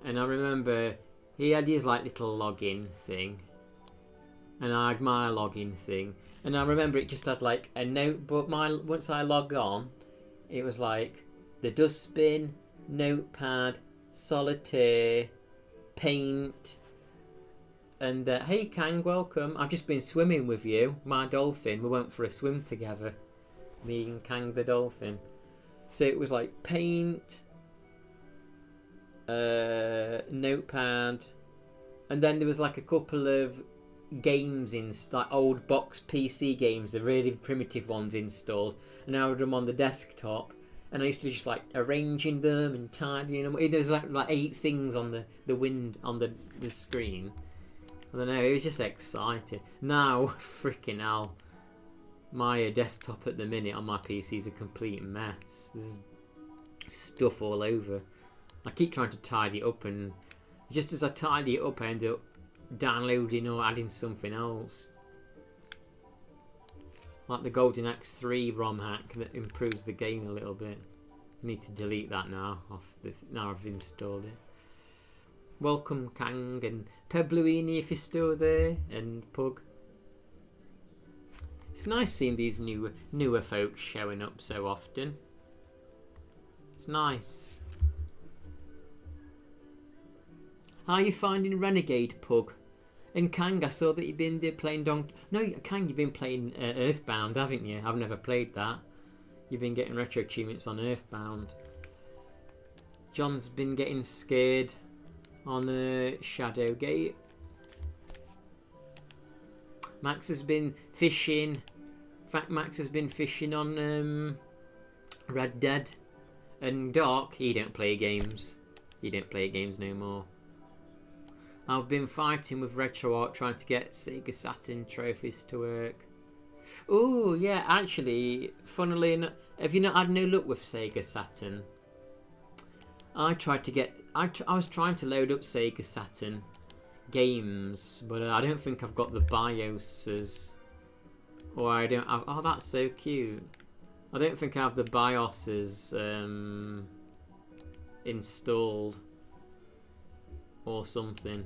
Speaker 1: And I remember he had his like little login thing, and I had my login thing, and I remember it just had like a notebook. Once I log on, it was like the dustbin, notepad, solitaire, paint, and hey Kang, welcome. I've just been swimming with you, my dolphin. We went for a swim together, me and Kang the dolphin. So it was like paint, notepad, and then there was like a couple of games in like old box PC games, the really primitive ones installed, and I had them on the desktop, and I used to just like arranging them and tidying them. There's like 8 things on the screen. I don't know, it was just exciting. Now, freaking hell, my desktop at the minute on my PC is a complete mess. There's stuff all over. I keep trying to tidy it up, and just as I tidy it up, I end up downloading or adding something else. Like the Golden Axe 3 ROM hack that improves the game a little bit. I need to delete that now, now I've installed it. Welcome Kang and Pebluini if you're still there, and Pug. It's nice seeing these newer folks showing up so often. It's nice. How are you finding Renegade, Pug? And Kang, I saw that you've been playing No, Kang, you've been playing Earthbound, haven't you? I've never played that. You've been getting retro achievements on Earthbound. John's been getting scared on Shadowgate. Max has been fishing. In fact, Max has been fishing on Red Dead. And Doc, he don't play games. He don't play games no more. I've been fighting with RetroArt trying to get Sega Saturn trophies to work. Oh yeah, actually, funnily enough, have you not had no luck with Sega Saturn? I tried to get. I was trying to load up Sega Saturn games, but I don't think I've got the BIOSes, or I don't have. Oh, that's so cute. I don't think I have the BIOSes installed or something.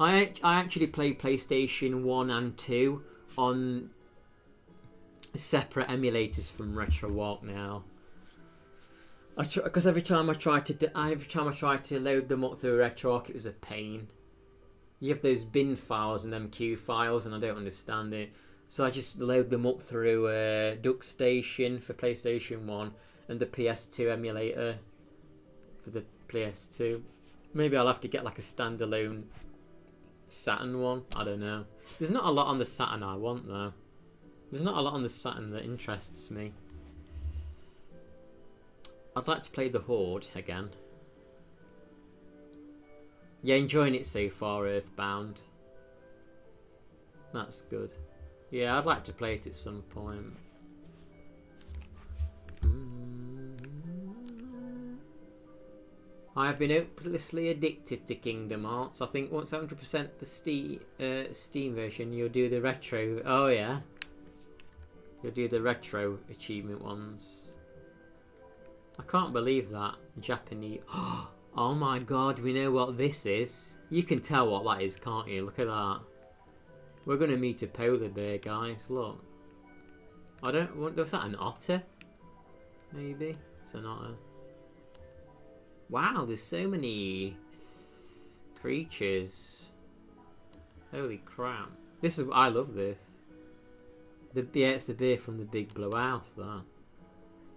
Speaker 1: I actually played PlayStation 1 and 2 on separate emulators from RetroArch now. Because every time I tried to load them up through RetroArch, it was a pain. You have those bin files and them Q files, and I don't understand it. So I just load them up through DuckStation for PlayStation 1 and the PS2 emulator for the PS2. Maybe I'll have to get like a standalone Saturn one. I don't know. There's not a lot on the Saturn I want though. There's not a lot on the Saturn that interests me. I'd like to play the Horde again. Yeah, enjoying it so far, Earthbound. That's good. Yeah, I'd like to play it at some point. I have been hopelessly addicted to Kingdom Hearts. I think once 100% the Steam version, you'll do the retro. Oh yeah, you'll do the retro achievement ones. I can't believe that Japanese. Oh my god, we know what this is. You can tell what that is, can't you? Look at that. We're gonna meet a polar bear, guys. Look. I don't. Was that an otter? Maybe it's an otter. Wow, there's so many creatures. Holy crap! This is. I love this. Yeah, it's the bear from the Big Blue House. That.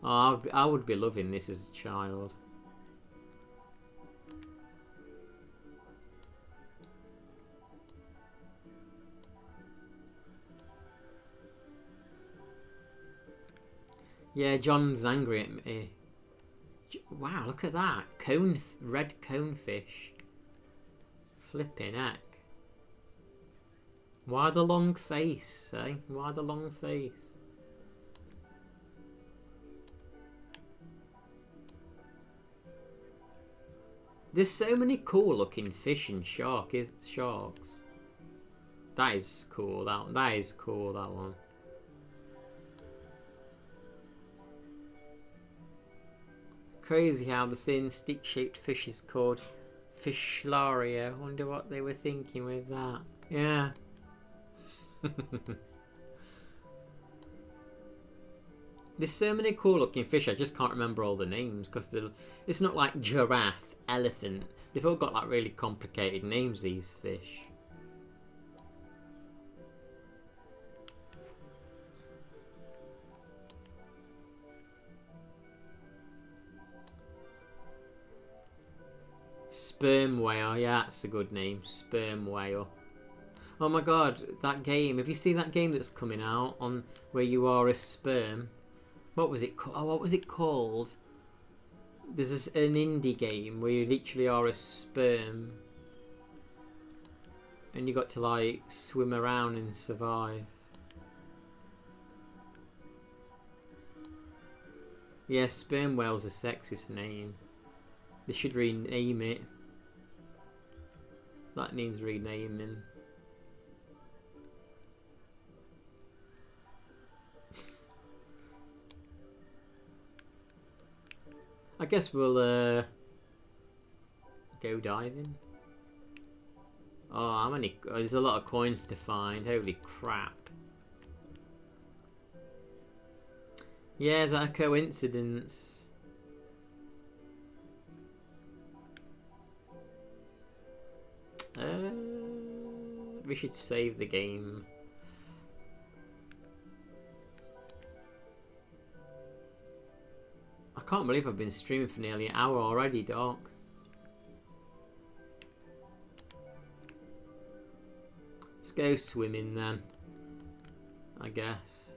Speaker 1: Oh, I would be loving this as a child. Yeah, John's angry at me. Wow, look at that. Red conefish. Flipping heck. Why the long face, eh? Why the long face? There's so many cool looking fish and sharks. That is cool, that is cool, that one. Crazy how the thin stick-shaped fish is called Fishlaria. Wonder what they were thinking with that. Yeah. There's so many cool looking fish, I just can't remember all the names because it's not like giraffe, elephant. They've all got like really complicated names, these fish. Sperm whale, yeah, that's a good name. Sperm whale. Oh my god, that game. Have you seen that game that's coming out on where you are a sperm? What was it called? Oh, what was it called? There's an indie game where you literally are a sperm. And you got to like swim around and survive. Yeah, sperm whale's a sexist name. They should rename it. That needs renaming. I guess we'll go diving. Oh, how many? Oh, there's a lot of coins to find. Holy crap. Yeah, is that a coincidence? We should save the game. I can't believe I've been streaming for nearly an hour already, Doc. Let's go swimming then, I guess.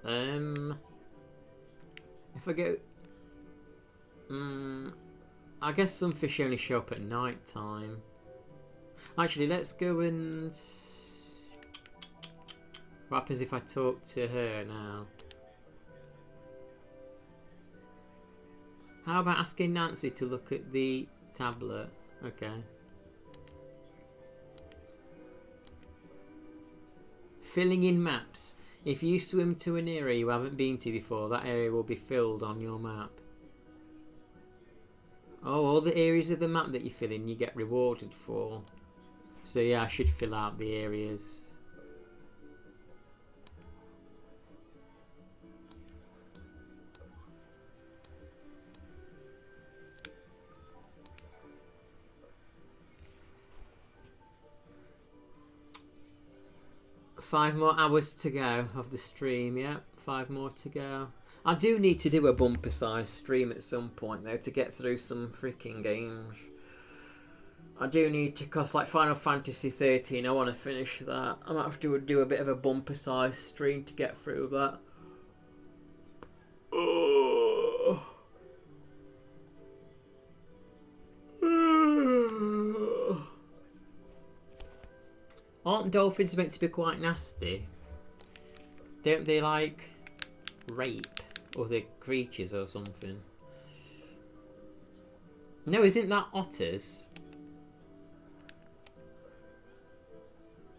Speaker 1: If I go... I guess some fish only show up at night time. Actually, let's go and... What happens if I talk to her now? How about asking Nancy to look at the tablet? Okay. Filling in maps. If you swim to an area you haven't been to before, that area will be filled on your map. Oh, all the areas of the map that you fill in, you get rewarded for. So yeah, I should fill out the areas. Five more hours to go of the stream, yeah. 5 more to go. I do need to do a bumper size stream at some point though to get through some freaking games. I do need to, cause like Final Fantasy 13, I want to finish that. I might have to do a bit of a bumper size stream to get through that. Aren't dolphins meant to be quite nasty? Don't they like rape other creatures or something? No, isn't that otters?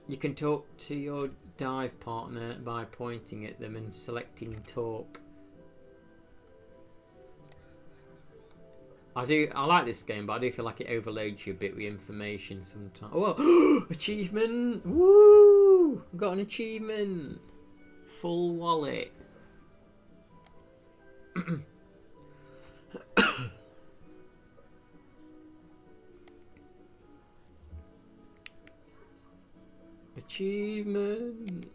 Speaker 1: You can talk to your dive partner by pointing at them and selecting talk. I like this game, but I do feel like it overloads you a bit with information sometimes. Oh, achievement! Woo! I've got an achievement. Full wallet. Achievement.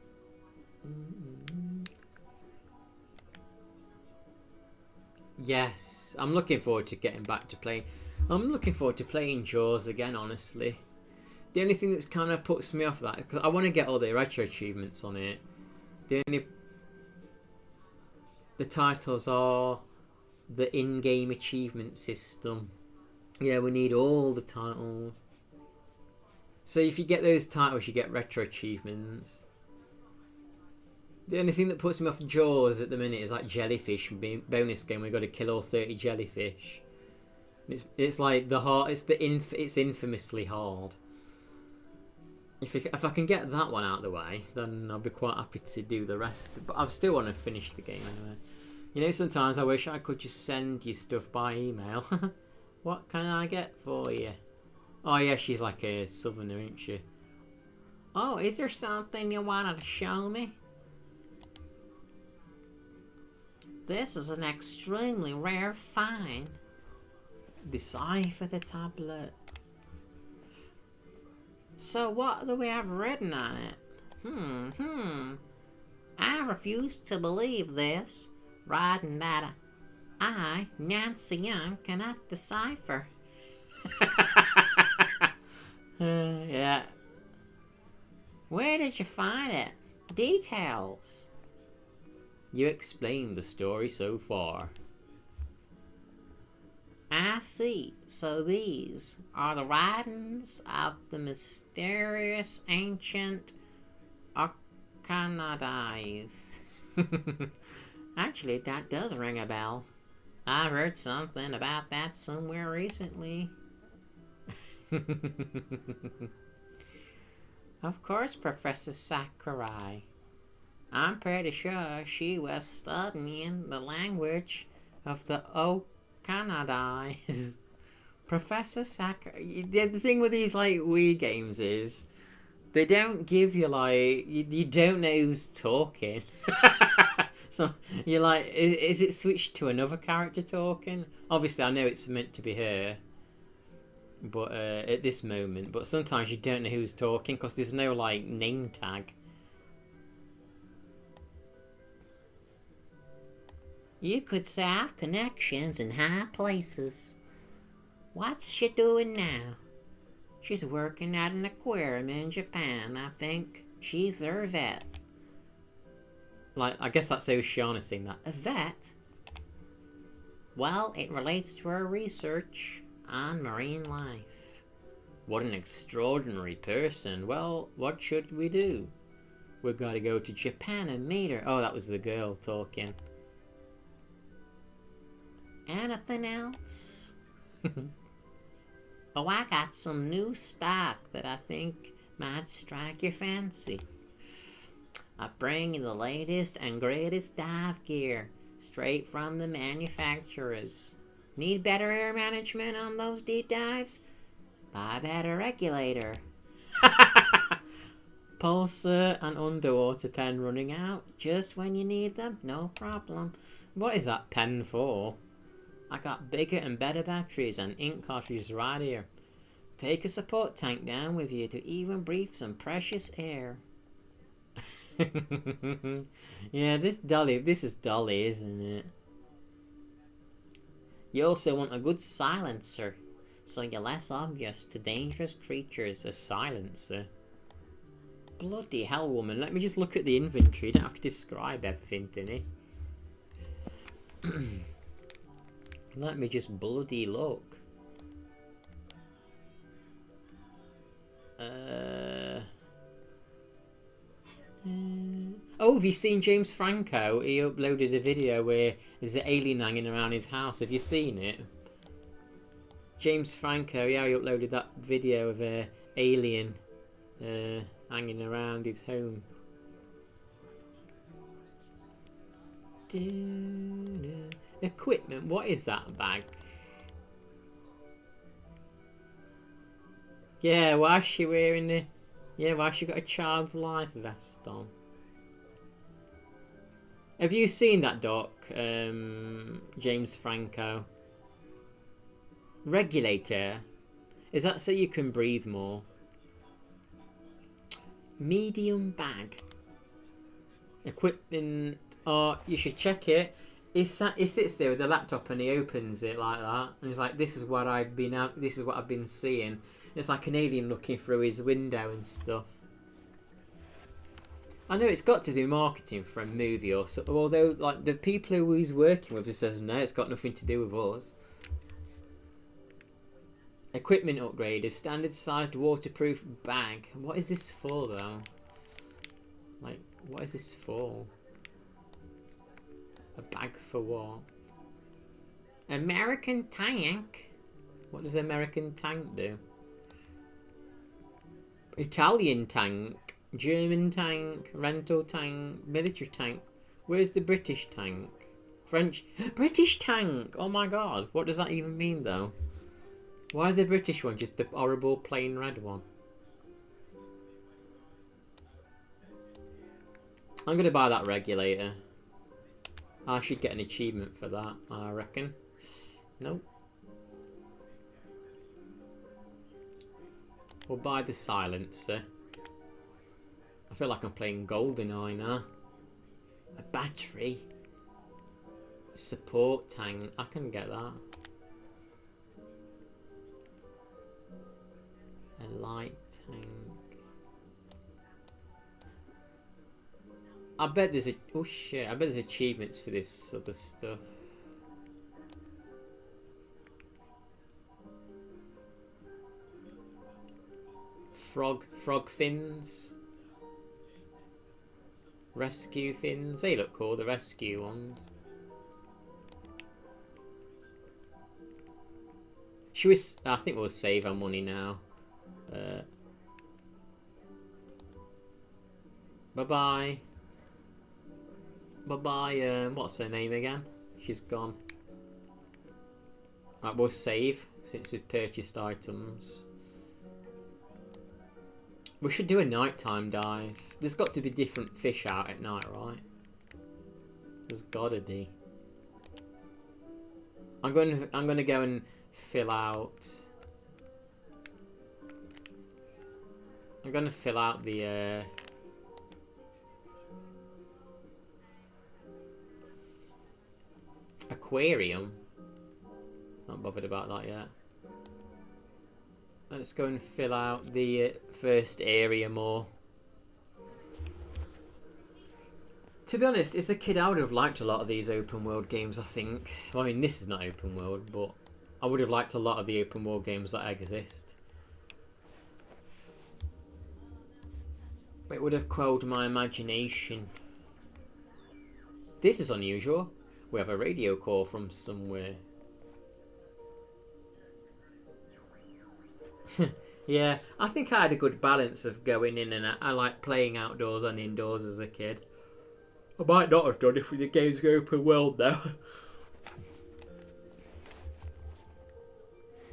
Speaker 1: Yes, I'm looking forward to getting back to playing. I'm looking forward to playing Jaws again, honestly. The only thing that's kind of puts me off that, because I want to get all the retro achievements on it. The titles are the in-game achievement system. Yeah, we need all the titles. So if you get those titles, you get retro achievements. The only thing that puts me off Jaws at the minute is like jellyfish bonus game. We've got to kill all 30 jellyfish. It's like the hard. It's infamously hard. If I can get that one out of the way, then I'll be quite happy to do the rest. But I still want to finish the game anyway. You know, sometimes I wish I could just send you stuff by email. What can I get for you? Oh yeah, she's like a southerner, isn't she? Oh, is there something you wanted to show me? This is an extremely rare find. Decipher the tablet. So what do we have written on it? I refuse to believe this. Writing that I, Nancy Young, cannot decipher. Yeah. Where did you find it? Details. You explained the story so far. I see. So these are the writings of the mysterious ancient Arcanadies. Actually, that does ring a bell. I've heard something about that somewhere recently. Of course, Professor Sakurai. I'm pretty sure she was studying the language of the Okanadais. Professor Sakurai. The thing with these like Wii games is they don't give you like you don't know who's talking. So you're like, is it switched to another character talking? Obviously, I know it's meant to be her, but at this moment. But sometimes you don't know who's talking because there's no like name tag. You could say I've connections in high places. What's she doing now? She's working at an aquarium in Japan, I think. She's their vet. Like, I guess that's Oceana saying that. A vet? Well, it relates to her research on marine life. What an extraordinary person. Well, what should we do? We've got to go to Japan and meet her. Oh, that was the girl talking. Anything else? Oh, I got some new stock that I think might strike your fancy. I bring you the latest and greatest dive gear, straight from the manufacturers. Need better air management on those deep dives? Buy a better regulator. Pulsar and underwater pen running out just when you need them? No problem. What is that pen for? I got bigger and better batteries and ink cartridges right here. Take a support tank down with you to even breathe some precious air. Yeah, this is Dolly, isn't it? You also want a good silencer, so you're less obvious to dangerous creatures. A silencer? Bloody hell, woman. Let me just look at the inventory. You don't have to describe everything to me. Let me just bloody look. Oh, have you seen James Franco? He uploaded a video where there's an alien hanging around his house. Have you seen it? James Franco, yeah, he uploaded that video of a alien hanging around his home. Equipment, what is that bag? Yeah, why is she wearing the... Yeah, why has she got a child's life vest on? Have you seen that doc, James Franco? Regulator? Is that so you can breathe more? Medium bag. Equipment. Oh, you should check it. He sits there with the laptop and he opens it like that, and he's like, "This is what I've been out. This is what I've been seeing." It's like an alien looking through his window and stuff. I know it's got to be marketing for a movie or so. Although, like the people who he's working with, he says no, it's got nothing to do with us. Equipment upgrade: a standard-sized waterproof bag. What is this for, though? Like, what is this for? A bag for what? American tank? What does American tank do? Italian tank, German tank, rental tank, military tank. Where's the British tank? French... British tank! Oh my god, what does that even mean though? Why is the British one just the horrible plain red one? I'm going to buy that regulator. I should get an achievement for that, I reckon. Nope. We'll buy the silencer. I feel like I'm playing GoldenEye now. A battery. A support tank. I can get that. A light tank. I bet there's oh shit, I bet there's achievements for this other stuff. Frog fins. Rescue fins. They look cool, the rescue ones. Should we... I think we'll save our money now. Bye-bye. Bye-bye, what's her name again? She's gone. Right, we'll save, since we've purchased items. We should do a nighttime dive. There's got to be different fish out at night, right? There's gotta be. I'm gonna go and fill out... I'm gonna fill out the... aquarium. Not bothered about that yet. Let's go and fill out the first area more. To be honest, as a kid I would have liked a lot of these open world games, I think. Well, I mean, this is not open world, but I would have liked a lot of the open world games that exist. It would have quelled my imagination. This is unusual. We have a radio call from somewhere. Yeah, I think I had a good balance of going in and out. I like playing outdoors and indoors as a kid. I might not have done if the games were open world though.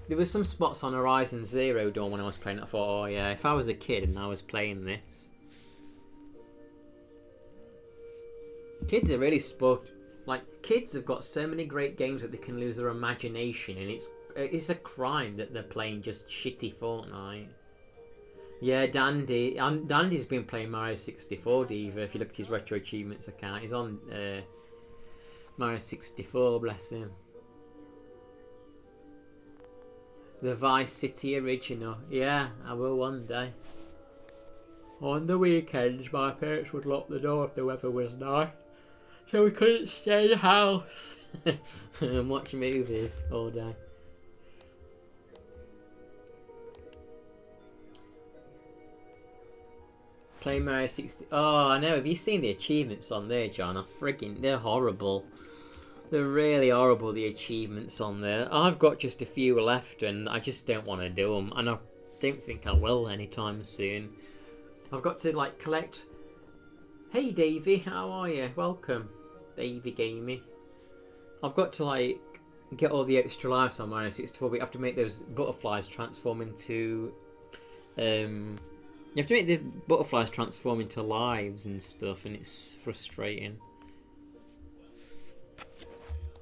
Speaker 1: There were some spots on Horizon Zero Dawn when I was playing it. I thought, oh yeah, if I was a kid and I was playing this. Kids are really spoiled. Like, kids have got so many great games that they can lose their imagination, and it's a crime that they're playing just shitty Fortnite. Yeah, Dandy's been playing Mario 64, Diva. If you look at his Retro Achievements account, he's on Mario 64, bless him. The Vice City original. Yeah, I will one day. On the weekends, my parents would lock the door if the weather was nice, so we couldn't stay in the house and watch movies all day. Play Mario 60. Oh, I know. Have you seen the achievements on there, John? They're horrible. They're really horrible, the achievements on there. I've got just a few left and I just don't want to do them. And I don't think I will anytime soon. I've got to like collect... Hey Davey, how are you? Welcome. Davey Gamey. I've got to like get all the extra lives on minus 64, but you have to make those butterflies transform into... you have to make the butterflies transform into lives and stuff, and it's frustrating.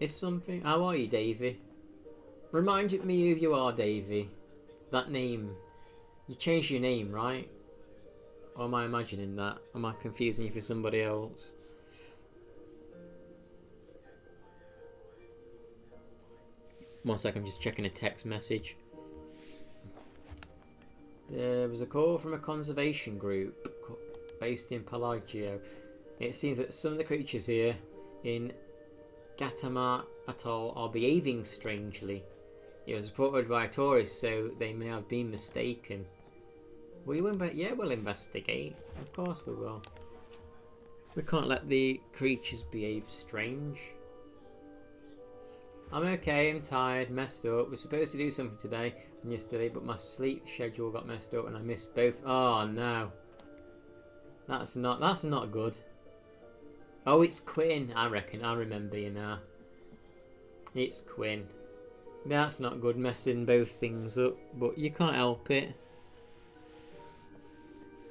Speaker 1: Is something... How are you, Davey? Remind me who you are, Davey. That name. You changed your name, right? Or am I imagining that? Am I confusing you for somebody else? One sec, I'm just checking a text message. There was a call from a conservation group based in Pelagio. It seems that some of the creatures here in Gatama Atoll are behaving strangely. It was reported by tourists, so they may have been mistaken. Will you yeah, we'll investigate. Of course we will. We can't let the creatures behave strange. I'm okay, I'm tired, messed up. We're supposed to do something today and yesterday, but my sleep schedule got messed up and I missed both. Oh no. That's not good. Oh, it's Quinn, I reckon. I remember you now. It's Quinn. That's not good, messing both things up, but you can't help it.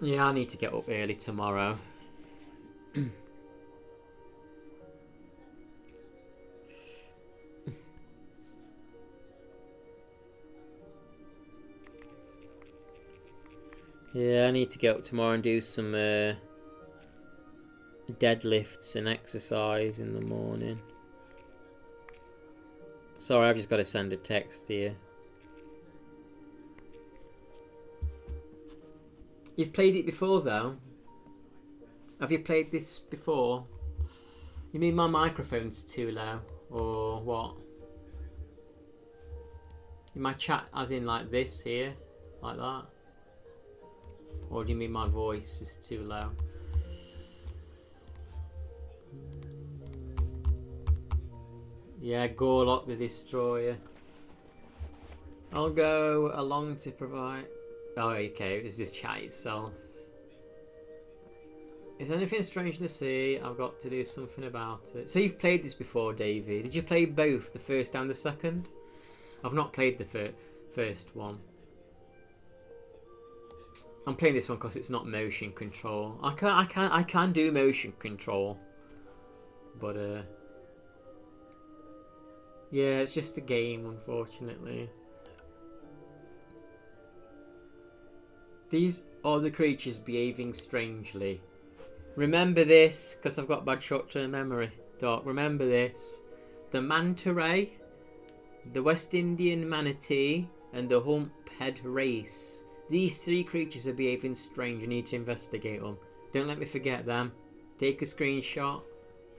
Speaker 1: Yeah, I need to get up early tomorrow. Yeah, I need to get up tomorrow and do some deadlifts and exercise in the morning. Sorry, I've just got to send a text here. You've played it before though? Have you played this before? You mean my microphone's too low? Or what? In my chat as in like this here? Like that? Or do you mean my voice is too low? Yeah, Gorlock the Destroyer. I'll go along to provide... Oh, okay, it's this chat itself. Is there anything strange in the sea? I've got to do something about it. So you've played this before, Davey. Did you play both, the first and the second? I've not played the first one. I'm playing this one because it's not motion control. I can do motion control, but yeah, it's just a game, unfortunately. These are the creatures behaving strangely. Remember this, because I've got bad short-term memory. Doc, remember this: the manta ray, the West Indian manatee, and the humphead race. These three creatures are behaving strange. You need to investigate them. Don't let me forget them. Take a screenshot.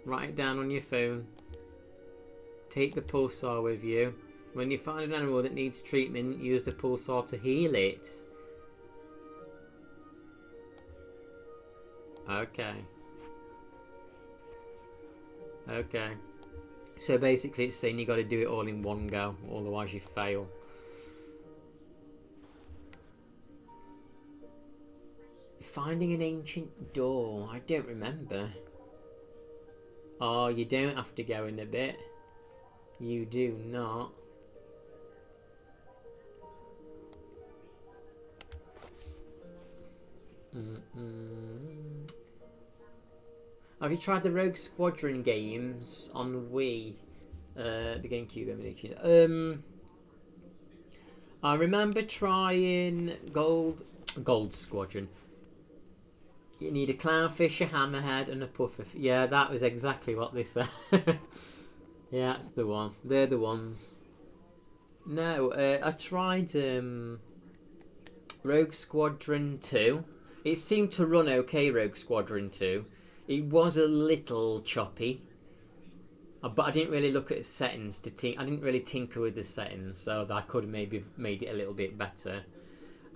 Speaker 1: Write it down on your phone. Take the pulsar with you. When you find an animal that needs treatment, use the pulsar to heal it. Okay. Okay. So basically it's saying you got to do it all in one go, otherwise you fail. Finding an ancient door. I don't remember. Oh, you don't have to go in a bit. You do not. Have you tried the Rogue Squadron games on Wii? The GameCube emulation. I remember trying Gold Squadron. You need a clownfish, a hammerhead, and a puffer. Yeah, that was exactly what they said. Yeah, that's the one. They're the ones. No, I tried Rogue Squadron 2. It seemed to run okay, Rogue Squadron 2. It was a little choppy. But I didn't really look at settings to I didn't really tinker with the settings, so that I could have maybe made it a little bit better.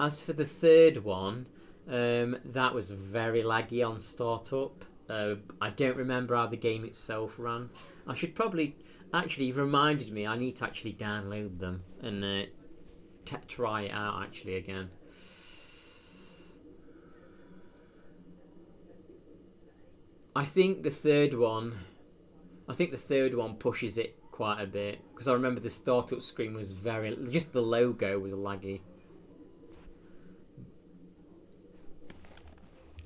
Speaker 1: As for the third one, that was very laggy on startup. I don't remember how the game itself ran, I should probably... Actually, you've reminded me, I need to actually download them and try it out actually again. I think the third one pushes it quite a bit, because I remember the startup screen was very... Just the logo was laggy.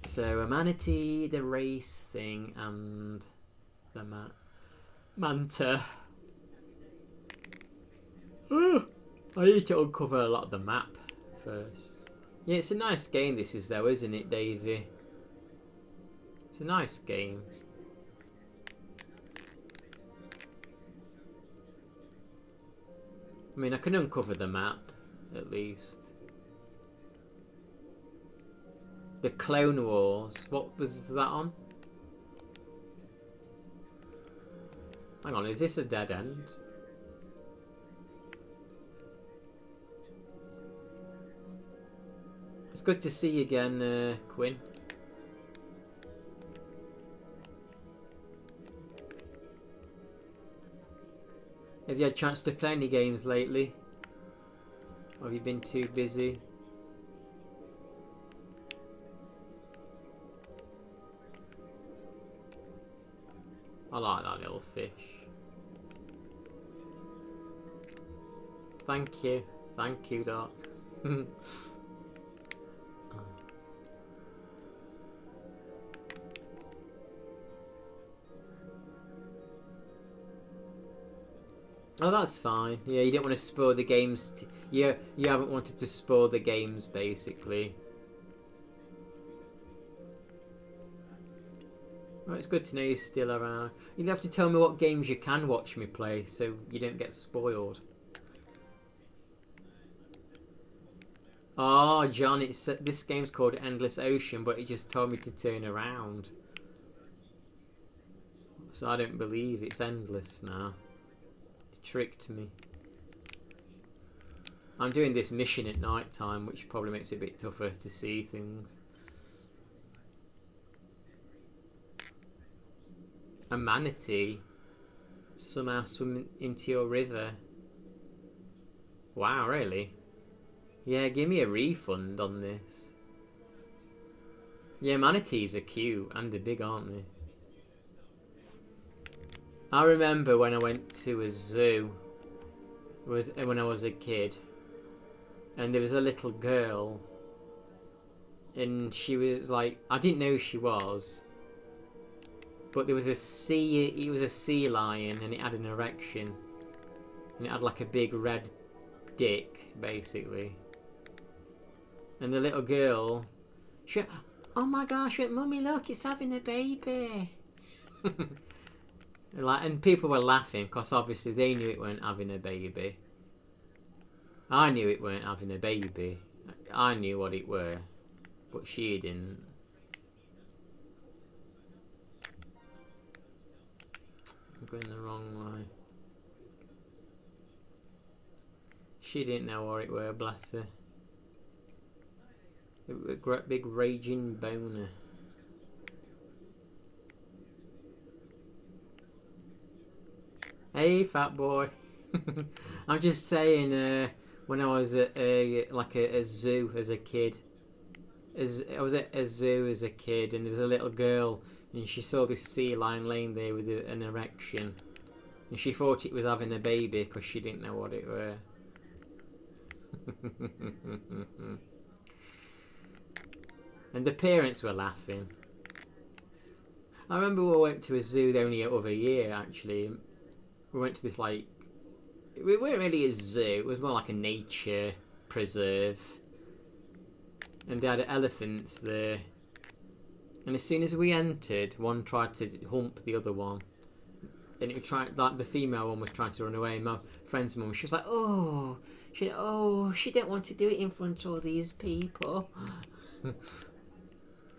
Speaker 1: So a manatee, the race thing, and the manta. I need to uncover a lot of the map first. Yeah, it's a nice game this is though, isn't it, Davey? It's a nice game. I mean, I can uncover the map, at least. The Clone Wars. What was that on? Hang on, is this a dead end? It's good to see you again, Quinn. Have you had a chance to play any games lately? Or have you been too busy? I like that little fish. Thank you. Thank you, Doc. Oh, that's fine. Yeah, you didn't want to spoil the games. Yeah, you haven't wanted to spoil the games, basically. Well, it's good to know you're still around. You'd have to tell me what games you can watch me play, so you don't get spoiled. Oh, John, it's this game's called Endless Ocean, but it just told me to turn around. So I don't believe it's endless now. Tricked me. I'm doing this mission at night time, which probably makes it a bit tougher to see things. A manatee somehow swimming into your river. Wow, really? Yeah, give me a refund on this. Yeah, manatees are cute and they're big, aren't they? I remember when I went to a zoo, when I was a kid, and there was a little girl, and she was like, I didn't know who she was, but there was it was a sea lion, and it had an erection, and it had like a big red dick, basically, and the little girl, she went, oh my gosh, Mummy, look, it's having a baby. And people were laughing because obviously they knew it weren't having a baby. I knew it weren't having a baby. I knew what it were, but she didn't. I'm going the wrong way. She didn't know what it were, bless her. It was a great big raging boner. Hey, fat boy. I'm just saying, when I was at a zoo as a kid, I was at a zoo as a kid, and there was a little girl, and she saw this sea lion laying there with an erection, and she thought it was having a baby because she didn't know what it were. And the parents were laughing. I remember we went to a zoo the only other year, actually. We went to this, like, it weren't really a zoo, it was more like a nature preserve, and they had elephants there, and as soon as we entered, one tried to hump the other one, and it was trying, like, the female one was trying to run away, and my friend's mum, she was like, she didn't want to do it in front of all these people.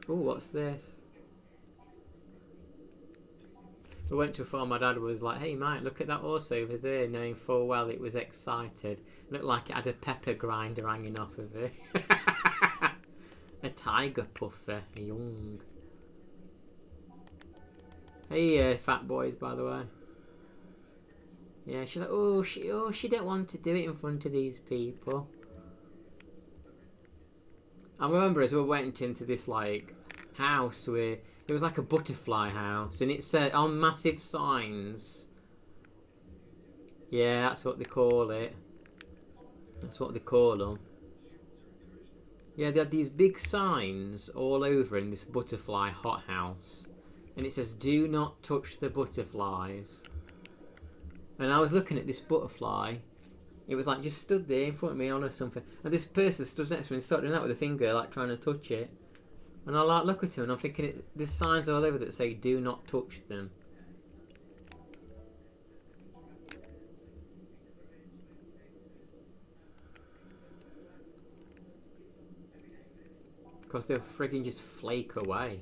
Speaker 1: Oh, what's this? We went to a farm, my dad was like, hey mate, look at that horse over there, knowing full well it was excited. Looked like it had a pepper grinder hanging off of it. A tiger puffer, young. Hey fat boys, by the way. Yeah, she's like, she don't want to do it in front of these people. I remember as we went into this like house where it was like a butterfly house, and it said on massive signs. Yeah, that's what they call it. That's what they call them. Yeah, they had these big signs all over in this butterfly hothouse, and it says, "Do not touch the butterflies." And I was looking at this butterfly. It was like just stood there in front of me on or something, and this person stood next to me and started doing that with a finger, like trying to touch it. And I like look at him and I'm thinking, there's signs all over that say, "Do not touch them." Because they'll frigging just flake away.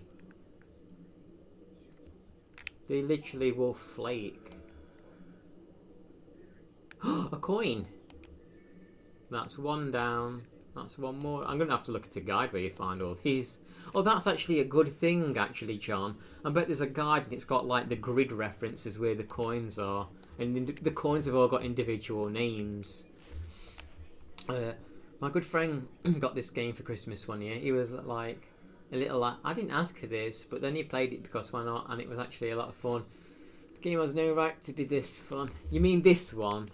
Speaker 1: They literally will flake. A coin! That's one down. That's one more. I'm going to have to look at a guide where you find all these. Oh, that's actually a good thing, actually, John. I bet there's a guide and it's got like the grid references where the coins are. And the coins have all got individual names. My good friend got this game for Christmas one year. He was like a little like, I didn't ask for this, but then he played it because why not? And it was actually a lot of fun. The game has no right to be this fun. You mean this one?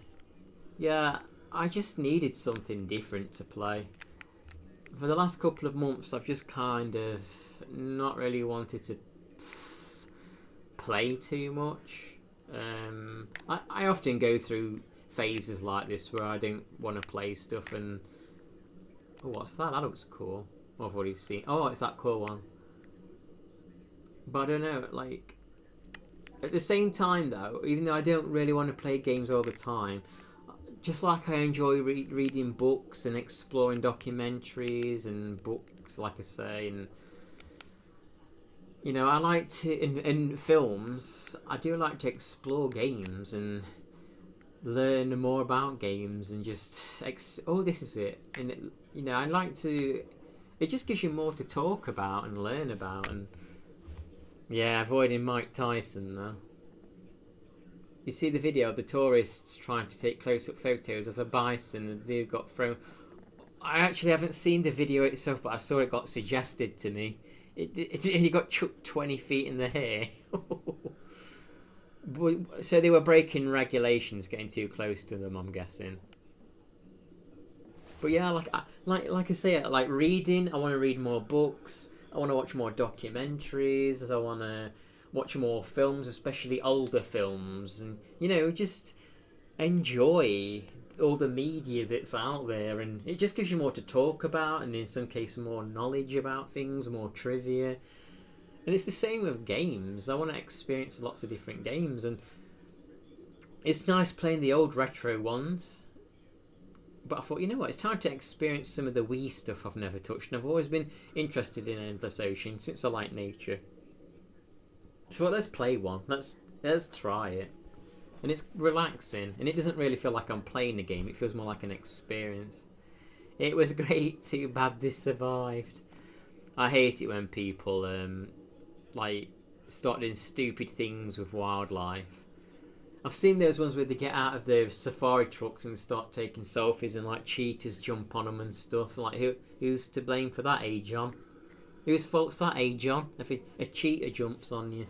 Speaker 1: Yeah, I just needed something different to play. For the last couple of months, I've just kind of not really wanted to play too much. I often go through phases like this where I don't want to play stuff and... Oh, what's that? That looks cool. I've already seen... Oh, it's that cool one. But I don't know, like... At the same time, though, even though I don't really want to play games all the time, just like I enjoy reading books and exploring documentaries and books, like I say, and... You know, I like to... In films, I do like to explore games and... learn more about games and just oh, this is it. And it, you know, I like to, it just gives you more to talk about and learn about. And yeah, avoiding Mike Tyson though. You see the video of the tourists trying to take close-up photos of a bison and they got thrown. I actually haven't seen the video itself, but I saw it got suggested to me. He got chucked 20 feet in the hair. So they were breaking regulations, getting too close to them, I'm guessing. But yeah, like I say, like reading. I want to read more books. I want to watch more documentaries. I want to watch more films, especially older films, and you know, just enjoy all the media that's out there. And it just gives you more to talk about, and in some cases, more knowledge about things, more trivia. And it's the same with games. I want to experience lots of different games, and it's nice playing the old retro ones. But I thought, you know what, it's time to experience some of the Wii stuff I've never touched, and I've always been interested in Endless Ocean since I like nature. So let's play one. Let's try it. And it's relaxing, and it doesn't really feel like I'm playing a game. It feels more like an experience. It was great. Too bad this survived. I hate it when people like start doing stupid things with wildlife. I've seen those ones where they get out of their safari trucks and start taking selfies and like cheetahs jump on them and stuff. Like who's to blame for that, eh, John? Whose fault's that, eh, John? If a cheetah jumps on you.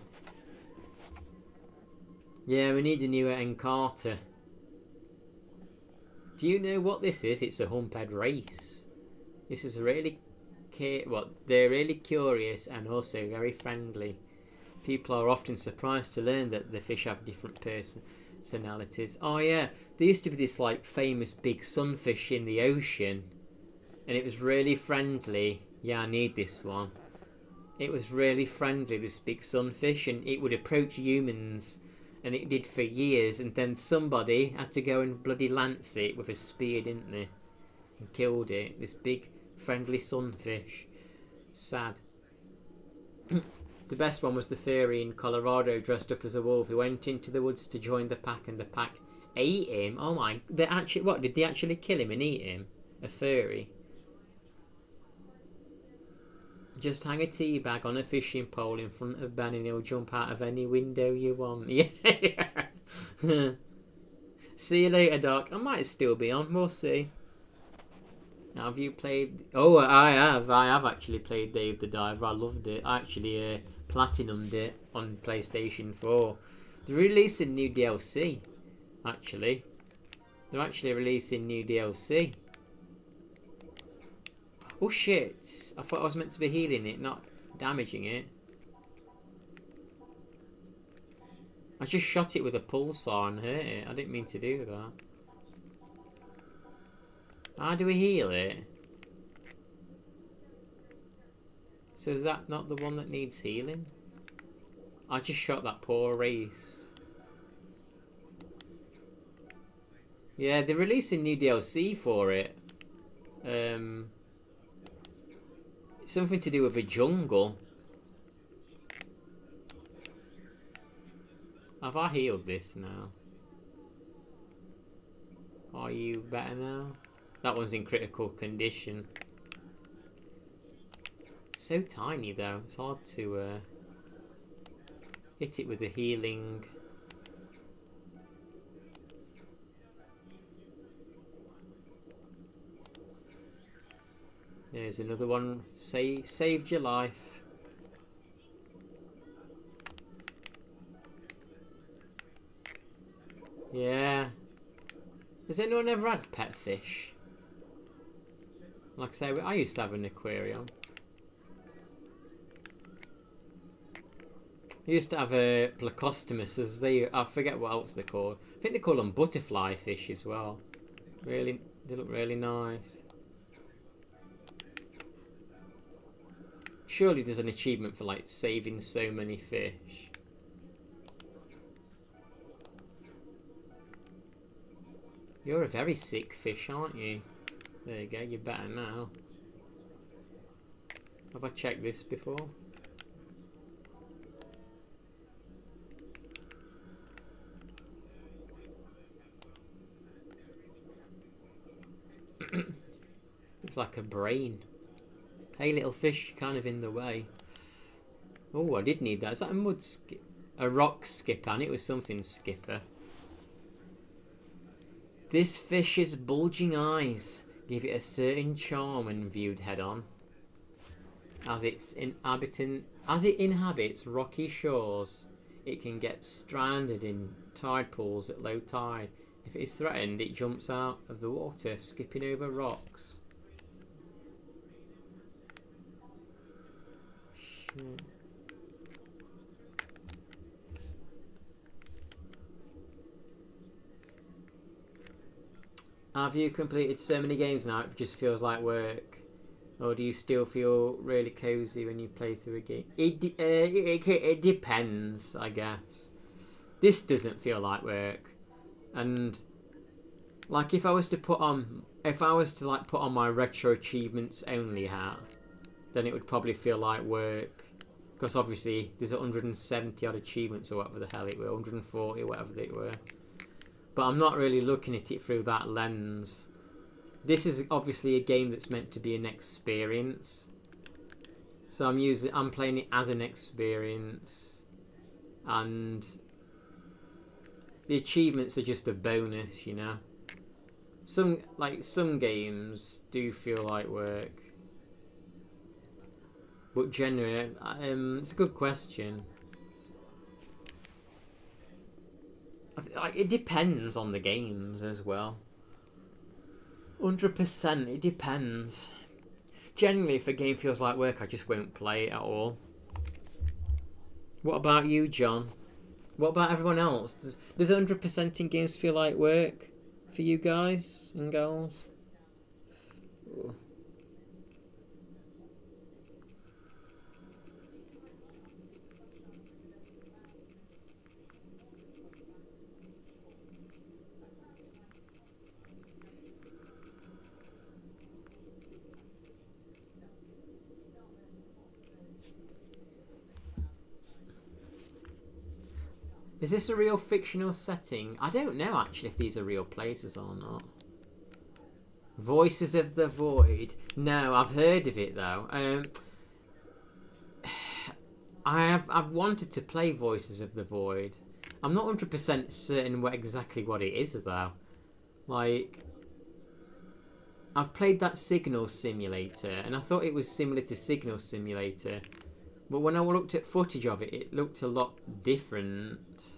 Speaker 1: Yeah, we need a new Encarta. Do you know what this is? It's a humphead race. This is really... they're really curious and also very friendly. People are often surprised to learn that the fish have different personalities. Oh yeah, there used to be this like famous big sunfish in the ocean, and it was really friendly. Yeah, I need this one. It was really friendly, this big sunfish, and it would approach humans, and it did for years, and then somebody had to go and bloody lance it with a spear, didn't they? And killed it. This big friendly sunfish. Sad. The best one was the fairy in Colorado dressed up as a wolf who went into the woods to join the pack, and the pack ate him. Oh my! Did they actually kill him and eat him? A fairy. Just hang a tea bag on a fishing pole in front of Ben and he'll jump out of any window you want. Yeah. See you later, Doc. I might still be on. We'll see. Now, have you played... Oh, I have. I have actually played Dave the Diver. I loved it. I actually platinumed it on PlayStation 4. They're releasing new DLC, actually. They're actually releasing new DLC. Oh, shit. I thought I was meant to be healing it, not damaging it. I just shot it with a pulsar and hurt it. I didn't mean to do that. How do we heal it? So is that not the one that needs healing? I just shot that poor race. Yeah, they're releasing new DLC for it. Something to do with a jungle. Have I healed this now? Are you better now? That one's in critical condition. So tiny though, it's hard to hit it with the healing. There's another one. Saved your life. Yeah. Has anyone ever had pet fish? Like I say, I used to have an aquarium. I used to have a Plecostomus, as I forget what else they're called. I think they call them butterfly fish as well. Really, they look really nice. Surely there's an achievement for like saving so many fish. You're a very sick fish, aren't you? There you go, you're better now. Have I checked this before? Looks like a brain. Hey little fish, you're kind of in the way. Oh, I did need that. Is that a mud skip? A rock skipper, and it was something skipper. This fish's bulging eyes give it a certain charm when viewed head-on. As it inhabits rocky shores, it can get stranded in tide pools at low tide. If it is threatened, it jumps out of the water, skipping over rocks. Shit. Have you completed so many games now it just feels like work? Or do you still feel really cozy when you play through a game? It depends, I guess. This doesn't feel like work. And like if I was to put on my retro achievements only hat, then it would probably feel like work. Because obviously there's 170 odd achievements or whatever the hell it were, 140 or whatever they were. But I'm not really looking at it through that lens. This is obviously a game that's meant to be an experience. So I'm playing it as an experience. And the achievements are just a bonus, you know. Some games do feel like work. But generally, it's a good question. Like, it depends on the games as well. 100%, it depends. Generally, if a game feels like work, I just won't play it at all. What about you, John? What about everyone else? Does 100% in games feel like work for you guys and girls? Ooh. Is this a real fictional setting? I don't know actually if these are real places or not. Voices of the Void. No, I've heard of it though. I've wanted to play Voices of the Void. I'm not 100% certain exactly what it is though. Like, I've played that Signal Simulator and I thought it was similar to Signal Simulator, but when I looked at footage of it, it looked a lot different.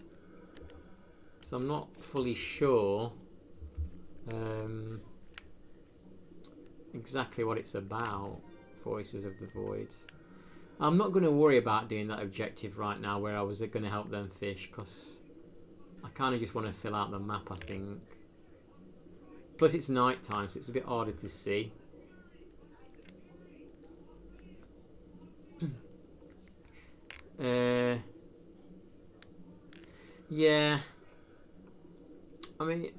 Speaker 1: So I'm not fully sure exactly what it's about. Voices of the Void. I'm not going to worry about doing that objective right now where I was going to help them fish, because I kind of just want to fill out the map, I think. Plus it's night time, so it's a bit harder to see. Yeah. I mean,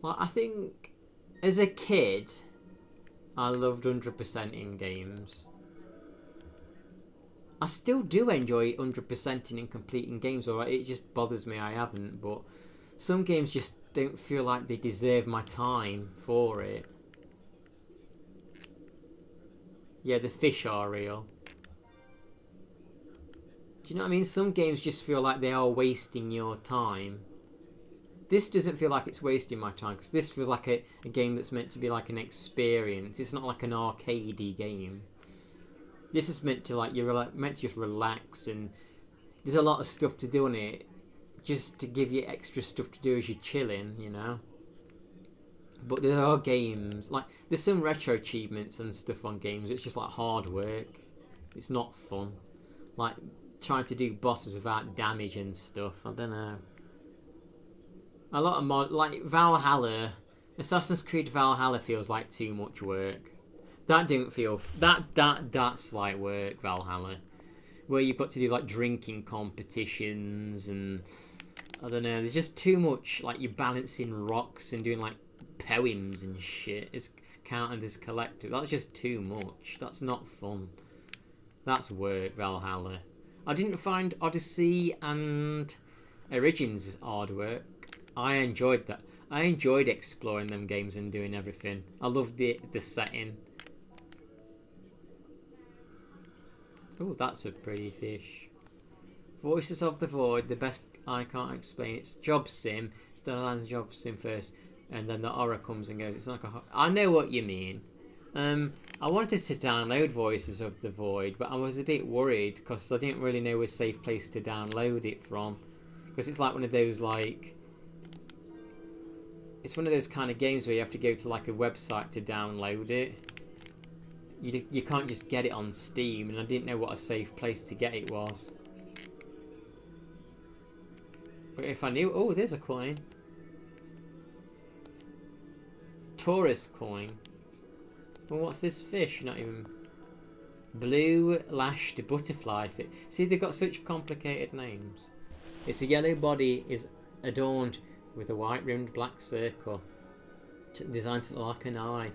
Speaker 1: like, I think as a kid, I loved 100% in games. I still do enjoy 100%ing and completing games, alright? It just bothers me I haven't, but some games just don't feel like they deserve my time for it. Yeah, the fish are real. Do you know what I mean? Some games just feel like they are wasting your time. This doesn't feel like it's wasting my time, because this feels like a game that's meant to be like an experience. It's not like an arcadey game. This is meant to, like, you're meant to just relax, and there's a lot of stuff to do on it, just to give you extra stuff to do as you're chilling, you know. But there are games, like, there's some retro achievements and stuff on games. It's just like hard work. It's not fun. Like trying to do bosses without damage and stuff. I don't know. A lot of like Valhalla, Assassin's Creed Valhalla feels like too much work. That didn't feel that's like work, Valhalla, where you've got to do like drinking competitions and I don't know. There's just too much. Like you're balancing rocks and doing like poems and shit. It's counted as collective. That's just too much. That's not fun. That's work, Valhalla. I didn't find Odyssey and Origins hard work. I enjoyed that. I enjoyed exploring them games and doing everything. I loved the setting. Oh, that's a pretty fish. Voices of the Void, the best I can't explain. It's Job Sim. Starlands Job Sim first, and then the horror comes and goes. It's like a. I know what you mean. I wanted to download Voices of the Void, but I was a bit worried because I didn't really know a safe place to download it from. Because it's like one of those like. It's one of those kind of games where you have to go to like a website to download it. You can't just get it on Steam, and I didn't know what a safe place to get it was. But if I knew... Oh, there's a coin. Tourist coin. Well, what's this fish? Not even... Blue lashed butterfly fish. See, they've got such complicated names. Its yellow body is adorned with a white rimmed black circle designed to look like an eye.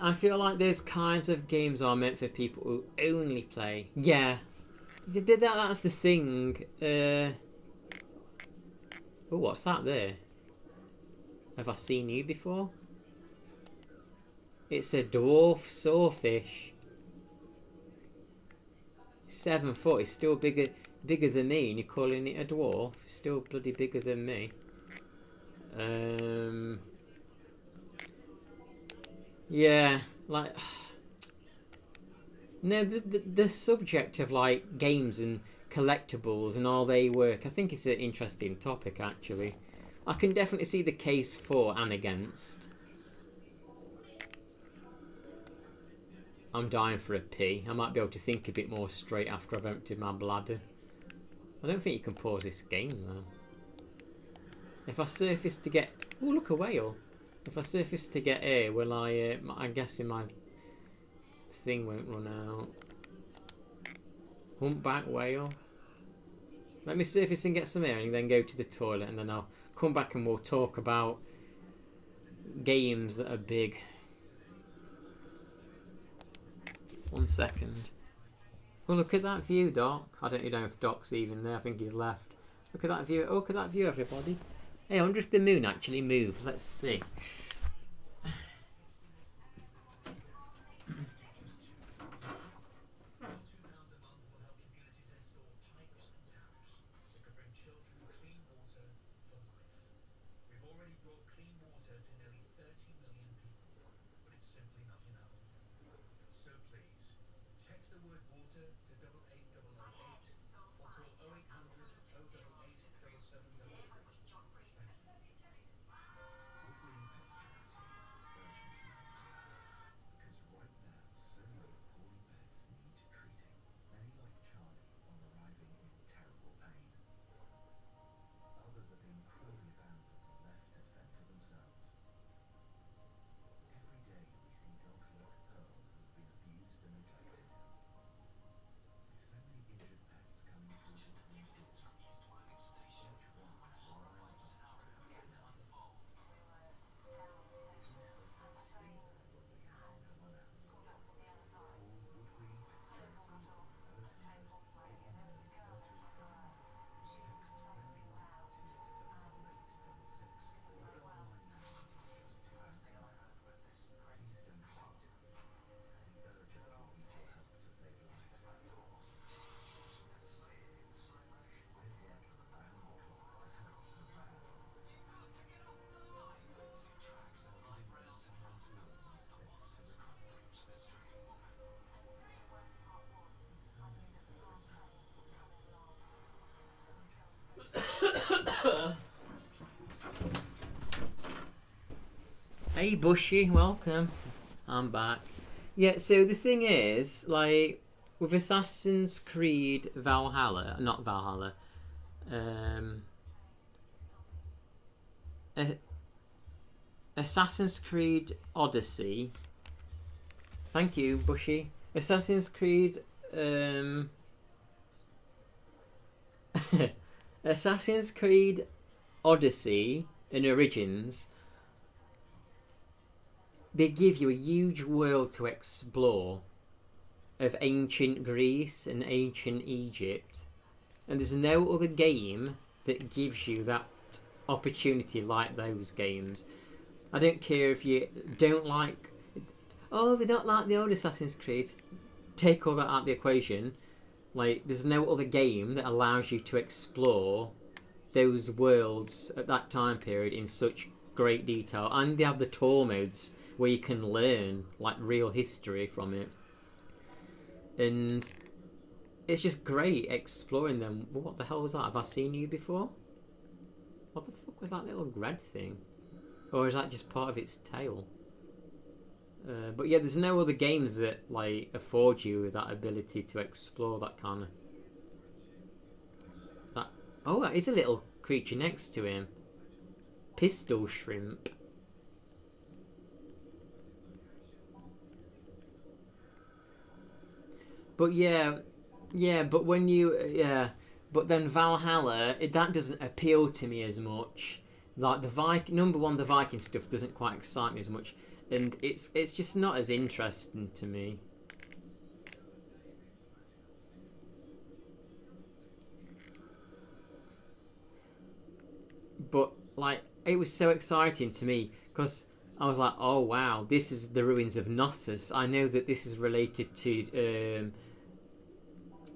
Speaker 1: I feel like those kinds of games are meant for people who only play. Yeah, that's the thing. Oh, what's that there? Have I seen you before? It's a dwarf sawfish. 7 foot. It's still bigger than me, and you're calling it a dwarf? It's still bloody bigger than me. Yeah, like no, the subject of like games and collectibles and all they work. I think it's an interesting topic actually. I can definitely see the case for and against. I'm dying for a pee. I might be able to think a bit more straight after I've emptied my bladder. I don't think you can pause this game though. If I surface to get... Oh, look, a whale. If I surface to get air, will I'm guessing my thing won't run out. Humpback whale. Let me surface and get some air and then go to the toilet, and then I'll come back and we'll talk about games that are big. 1 second. Well, look at that view, Doc. I don't know if Doc's even there. I think he's left. Look at that view. Oh, look at that view, everybody. Hey, I wonder if the moon actually moves. Let's see. Hey Bushy, welcome. I'm back. Yeah, so the thing is, like, with Assassin's Creed Valhalla, not Valhalla, um, Assassin's Creed Odyssey. Thank you, Bushy. Assassin's Creed, Assassin's Creed Odyssey and Origins, they give you a huge world to explore of ancient Greece and ancient Egypt, and there's no other game that gives you that opportunity like those games. I don't care if you don't like, oh, they don't like the old Assassin's Creed, take all that out of the equation. Like, there's no other game that allows you to explore those worlds at that time period in such great detail, and they have the tour modes where you can learn like real history from it, and it's just great exploring them. What the hell was that? Have I seen you before? What the fuck was that little red thing? Or is that just part of its tail? But yeah, there's no other games that like afford you that ability to explore that kind of that. Oh, that is a little creature next to him. Pistol shrimp. But yeah, but when you but then Valhalla, that doesn't appeal to me as much. Like the Viking, number one, the Viking stuff doesn't quite excite me as much, and it's just not as interesting to me. But like, it was so exciting to me because I was like, oh wow, this is the ruins of Knossos. I know that this is related to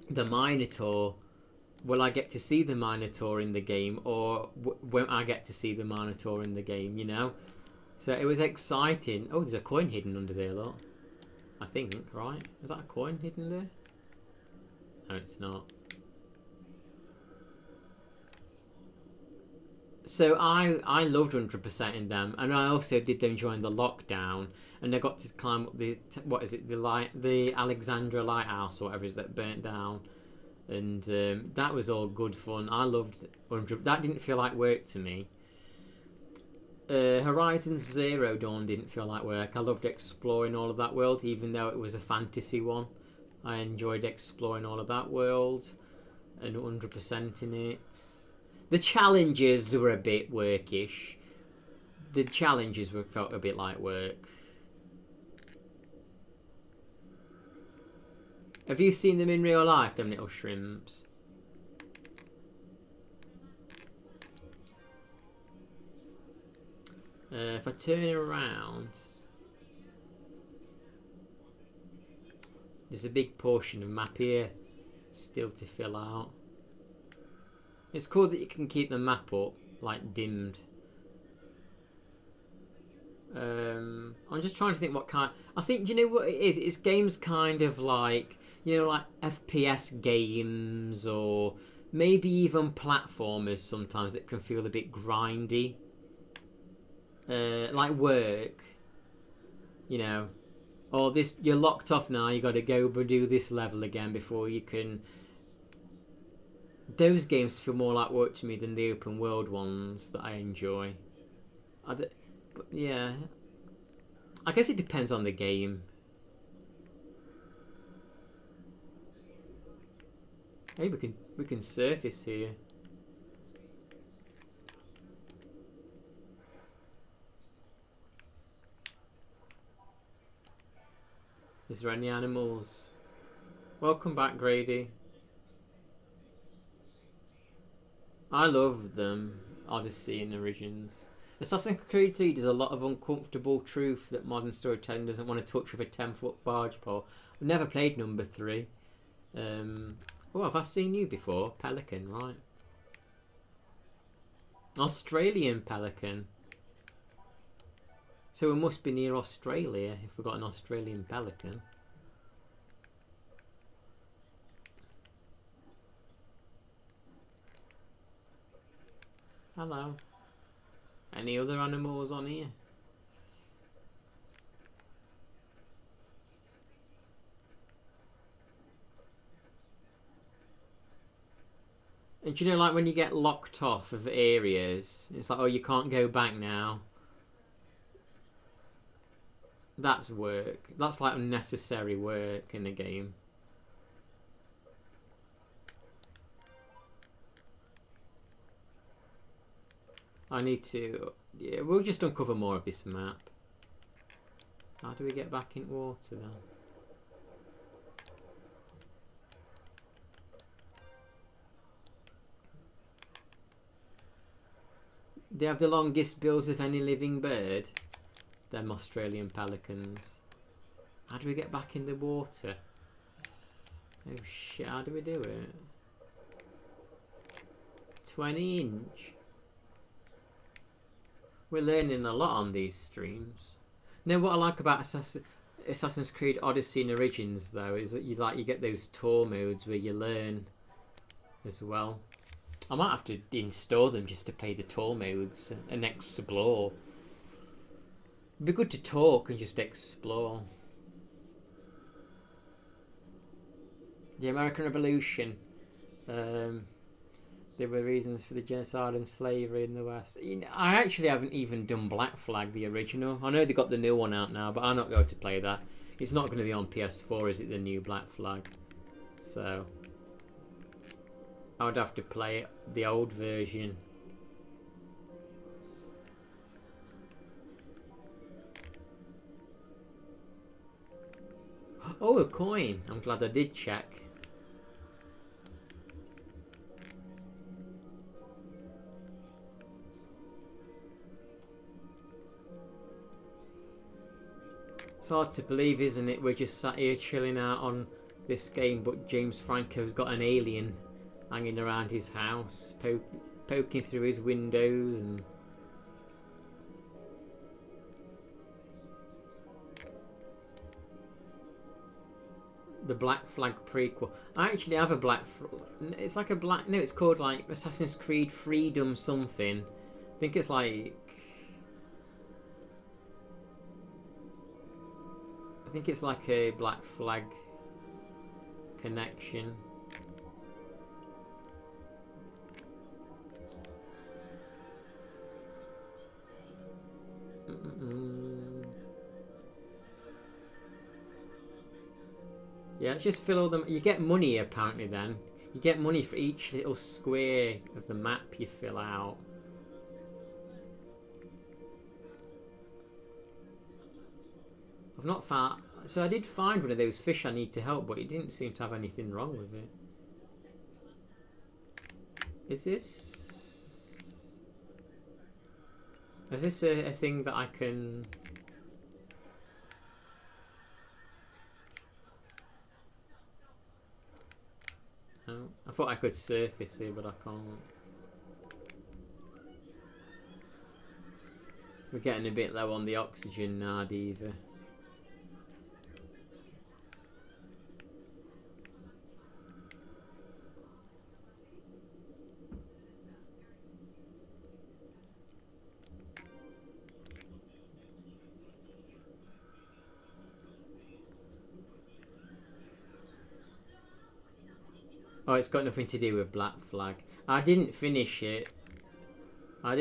Speaker 1: the Minotaur. Will I get to see the Minotaur in the game, or won't I get to see the Minotaur in the game? You know, so it was exciting. Oh, there's a coin hidden under there, look. I think, right? Is that a coin hidden there? No, it's not. So I loved 100% in them, and I also did them during the lockdown, and I got to climb up the what is it, the Alexandra Lighthouse or whatever it is that burnt down, and that was all good fun. I loved 100. That didn't feel like work to me. Horizon Zero Dawn didn't feel like work. I loved exploring all of that world, even though it was a fantasy one. I enjoyed exploring all of that world and 100% in it. The challenges were a bit workish. The challenges felt a bit like work. Have you seen them in real life, them little shrimps? If I turn it around, there's a big portion of map here still to fill out. It's cool that you can keep the map up, like dimmed. I'm just trying to think what kind. I think, you know what it is? It's games kind of like, you know, like FPS games, or maybe even platformers sometimes that can feel a bit grindy. Like work, you know. Or this, you're locked off now, you got to go do this level again before you can. Those games feel more like work to me than the open world ones that I enjoy. But yeah, I guess it depends on the game. Hey, we can surface here. Is there any animals? Welcome back, Grady. I love them, Odyssey and Origins. Assassin's Creed 3 does a lot of uncomfortable truth that modern storytelling doesn't want to touch with a 10-foot barge pole. I've never played number 3. Oh, have I seen you before? Pelican, right. Australian pelican. So we must be near Australia if we've got an Australian pelican. Hello. Any other animals on here? And do you know, like when you get locked off of areas, it's like, oh, you can't go back now. That's work. That's like unnecessary work in the game. I need to... Yeah, we'll just uncover more of this map. How do we get back in water then? They have the longest bills of any living bird. Them Australian pelicans. How do we get back in the water? Oh shit, how do we do it? 20 inch. We're learning a lot on these streams. Now, what I like about Assassin's Creed Odyssey and Origins, though, is that you get those tour modes where you learn as well. I might have to install them just to play the tour modes and explore. It'd be good to talk and just explore. The American Revolution. There were reasons for the genocide and slavery in the West. I actually haven't even done Black Flag, the original. I know they got the new one out now, but I'm not going to play that. It's not going to be on PS4, is it, the new Black Flag? So I would have to play the old version. Oh, a coin. I'm glad I did check. It's hard to believe, isn't it? We're just sat here chilling out on this game, but James Franco's got an alien hanging around his house, poking through his windows and... The Black Flag prequel. I actually have a Black... It's like a Black... No, it's called like Assassin's Creed Freedom something. I think it's like... I think it's like a Black Flag connection. Yeah, let's just fill all them. You get money apparently then. You get money for each little square of the map you fill out. I've not found... So I did find one of those fish I need to help, but it didn't seem to have anything wrong with it. Is this... Is this a thing that I can... Oh, I thought I could surface here, but I can't. We're getting a bit low on the oxygen now, Diva. Oh, it's got nothing to do with Black Flag. I didn't finish it. I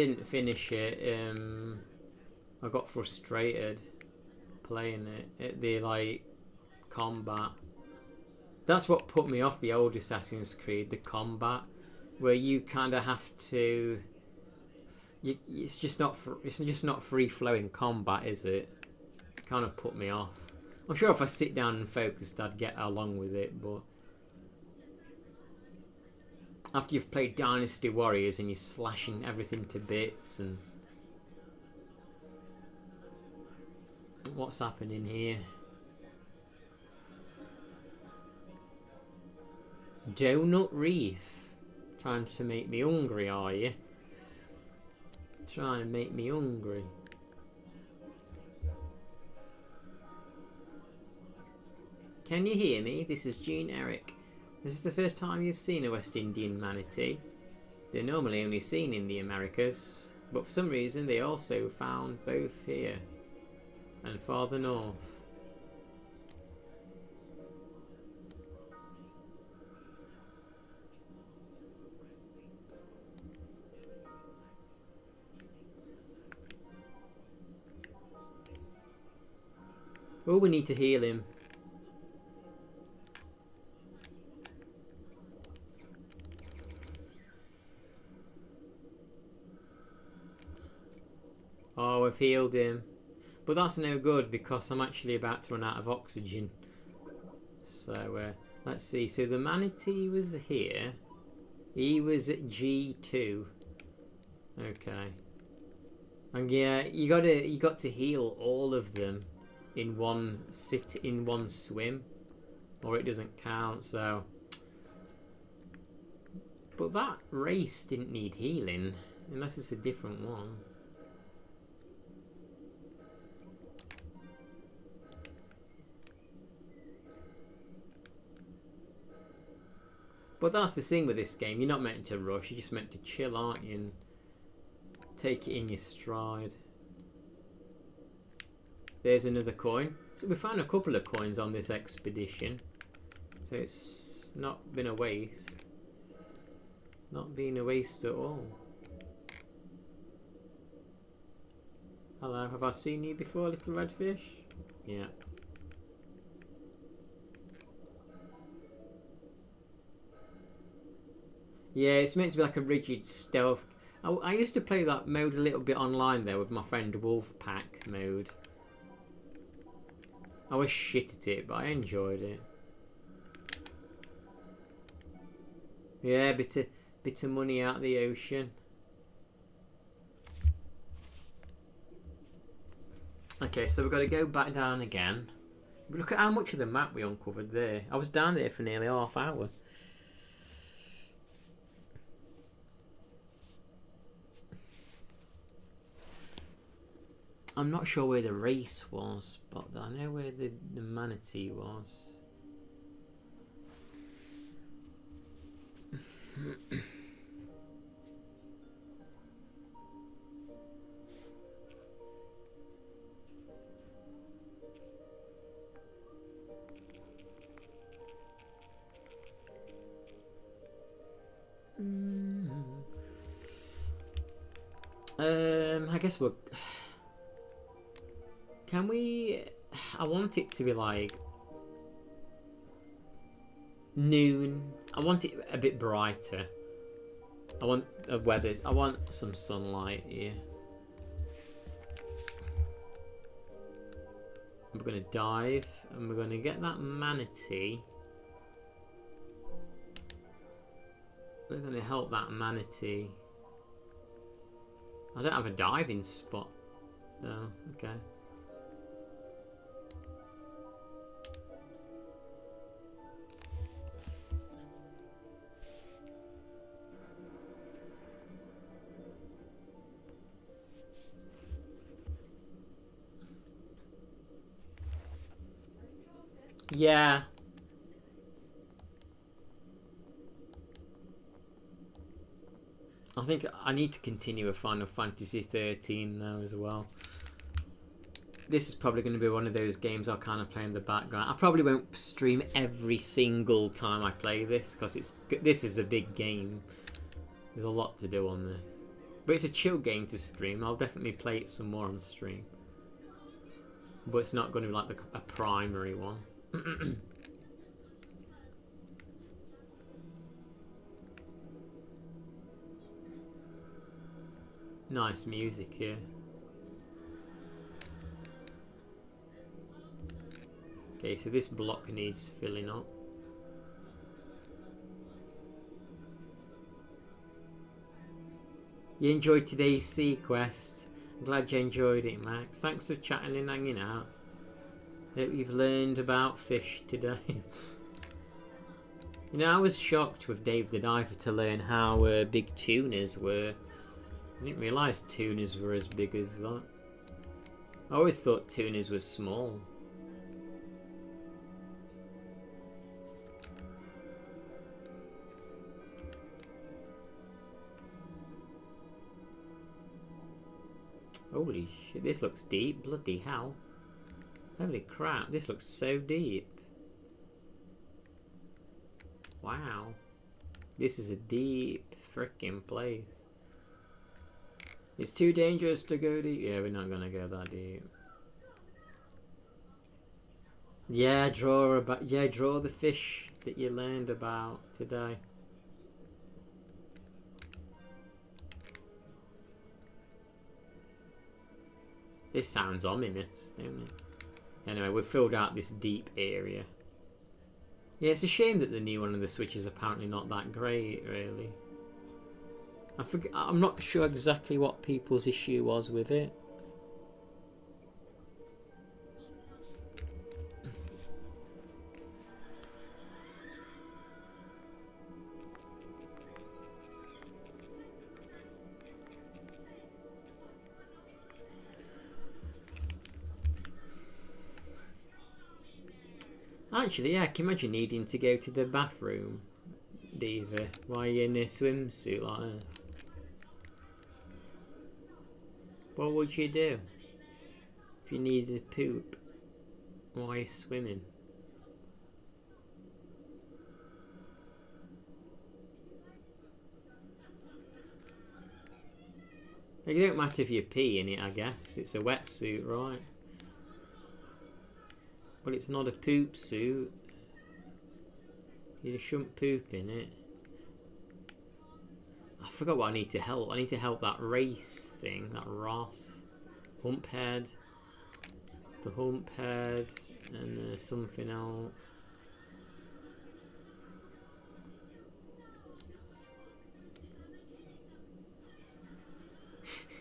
Speaker 1: got frustrated playing it. The like combat. That's what put me off the old Assassin's Creed. The combat, where you kind of have to. It's just not free flowing combat, is it? Kind of put me off. I'm sure if I sit down and focused, I'd get along with it, but. After you've played Dynasty Warriors and you're slashing everything to bits and... What's happening here? Donut Reef. Trying to make me hungry, are you? Trying to make me hungry. Can you hear me? This is Gene Eric. This is the first time you've seen a West Indian manatee. They're normally only seen in the Americas, but for some reason they also found both here and farther north. Oh, we need to heal him. Oh, I've healed him. But that's no good because I'm actually about to run out of oxygen. So, let's see. So the manatee was here. He was at G2. Okay. And yeah, you got to heal all of them in one swim, or it doesn't count. So, but that race didn't need healing unless it's a different one. But that's the thing with this game, you're not meant to rush, you're just meant to chill, aren't you? And take it in your stride. There's another coin. So we found a couple of coins on this expedition. So it's not been a waste. Not been a waste at all. Hello, have I seen you before, little redfish? Yeah. Yeah, it's meant to be like a rigid stealth. I used to play that mode a little bit online there with my friend Wolfpack mode. I was shit at it, but I enjoyed it. Yeah, bit of money out of the ocean. Okay, so we've got to go back down again. But look at how much of the map we uncovered there. I was down there for nearly half hour. I'm not sure where the race was, but I know where the manatee was. I guess we'll... Can we... I want it to be like... noon. I want it a bit brighter. I want a weather... I want some sunlight here. We're going to dive and we're going to get that manatee. We're going to help that manatee. I don't have a diving spot. No, okay. Yeah. I think I need to continue with Final Fantasy 13 though as well. This is probably going to be one of those games I'll kind of play in the background. I probably won't stream every single time I play this because this is a big game. There's a lot to do on this. But it's a chill game to stream. I'll definitely play it some more on stream. But it's not going to be like a primary one. Nice music here. Okay, so this block needs filling up. You enjoyed today's sea quest. I'm glad you enjoyed it, Max. Thanks for chatting and hanging out. Hope you've learned about fish today. You know, I was shocked with Dave the Diver to learn how big tunas were. I didn't realise tunas were as big as that. I always thought tunas were small. Holy shit, this looks deep. Bloody hell. Holy crap, this looks so deep. Wow. This is a deep frickin' place. It's too dangerous to go deep. Yeah, we're not gonna go that deep. Yeah, draw the fish that you learned about today. This sounds ominous, don't it? Anyway, we've filled out this deep area. Yeah, it's a shame that the new one on the Switch is apparently not that great, really. I'm not sure exactly what people's issue was with it. Actually, yeah, I can imagine needing to go to the bathroom, Diva, while you're in a swimsuit like that. What would you do if you needed to poop while you're swimming? It don't matter if you pee in it, I guess. It's a wetsuit, right? But it's not a poop suit. You shouldn't poop in it. I forgot what I need to help. I need to help that race thing, that Ross. Humphead. The Humphead. And something else.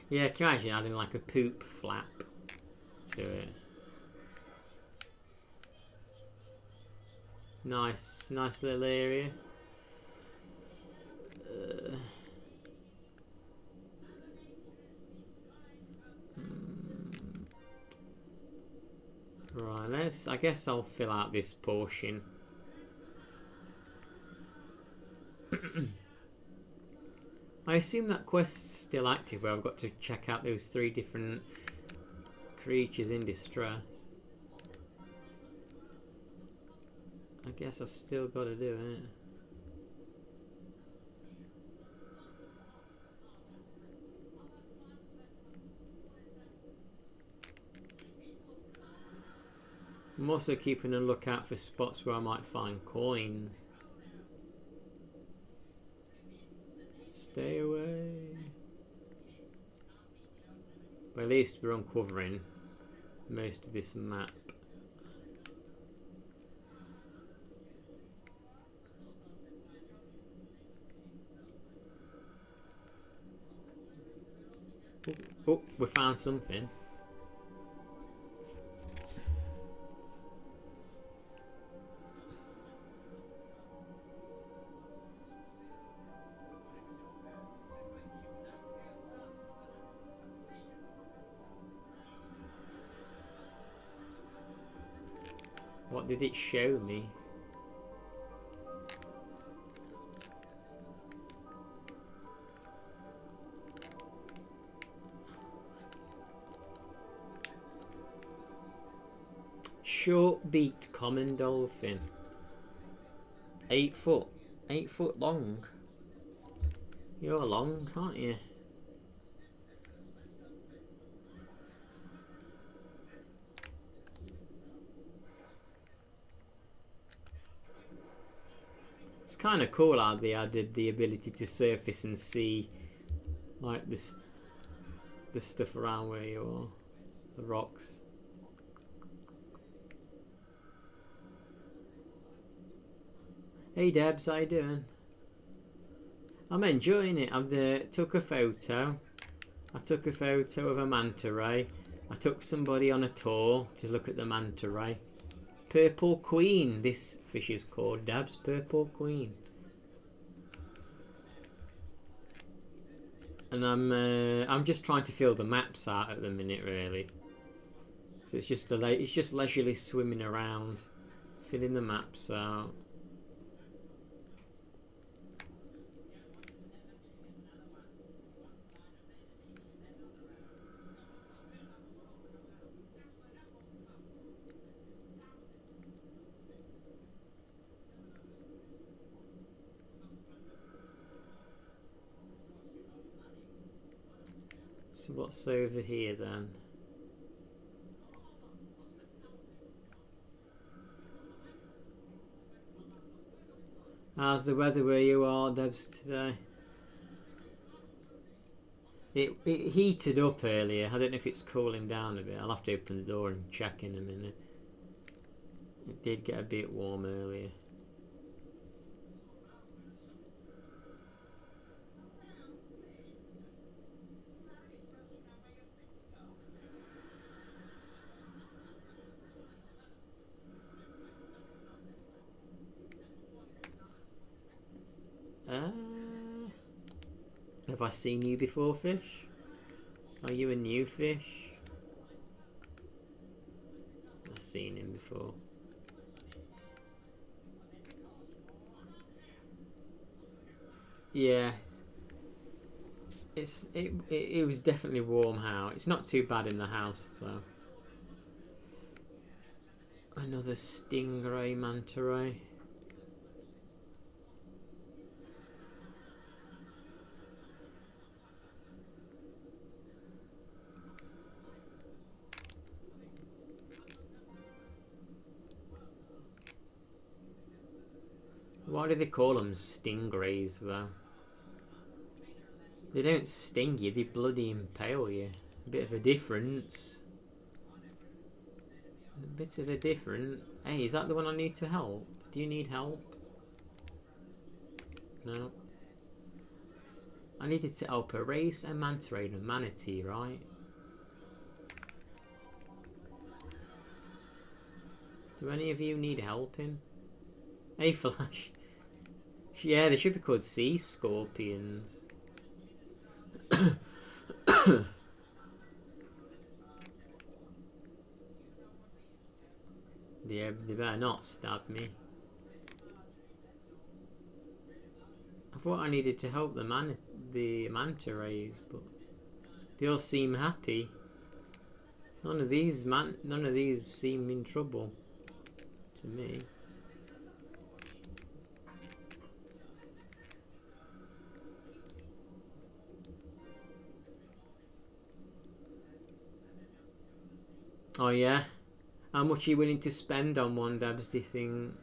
Speaker 1: Yeah, can you imagine adding like a poop flap to it? Nice little area. Right, I guess I'll fill out this portion. I assume that quest's still active where I've got to check out those 3 different creatures in distress. I guess I still got to do it. I'm also keeping a lookout for spots where I might find coins. Stay away. But at least we're uncovering most of this map. Oh, we found something. What did it show me? Short-beaked common dolphin. 8 foot. 8 foot long. You're long, aren't you? It's kind of cool how they added the ability to surface and see like this the stuff around where you are, the rocks. Hey Debs, how you doing? I'm enjoying it. I've took a photo. I took a photo of a manta ray. I took somebody on a tour to look at the manta ray. Purple Queen, this fish is called, Dabs. Purple Queen. And I'm just trying to fill the maps out at the minute, really. So it's just leisurely swimming around, filling the maps out. So what's over here then? How's the weather where you are, Debs, today? It heated up earlier. I don't know if it's cooling down a bit. I'll have to open the door and check in a minute. It did get a bit warm earlier. Have I seen you before, fish? Are you a new fish? I've seen him before. Yeah. It was definitely warm out. It's not too bad in the house though. Another stingray manta ray. Why do they call them stingrays though? They don't sting you, they bloody impale you. A bit of a difference. A bit of a difference. Hey, is that the one I need to help? Do you need help? No. I needed to help a race, a manta ray and a manatee, right? Do any of you need helping? Hey Flash. Yeah, they should be called sea scorpions. They better not stab me. I thought I needed to help the manta rays, but they all seem happy. None of these seem in trouble to me. Oh yeah? How much are you willing to spend on one, Debs, do you think?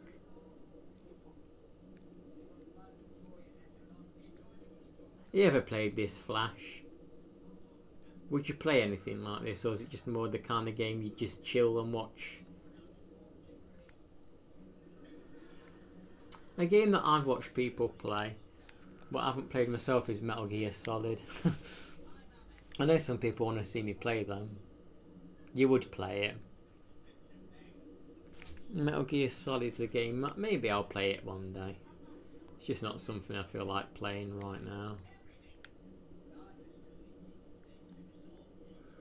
Speaker 1: You ever played this, Flash? Would you play anything like this, or is it just more the kind of game you just chill and watch? A game that I've watched people play, but I haven't played myself, is Metal Gear Solid. I know some people want to see me play them. You would play it. Metal Gear Solid's a game. Maybe I'll play it one day. It's just not something I feel like playing right now.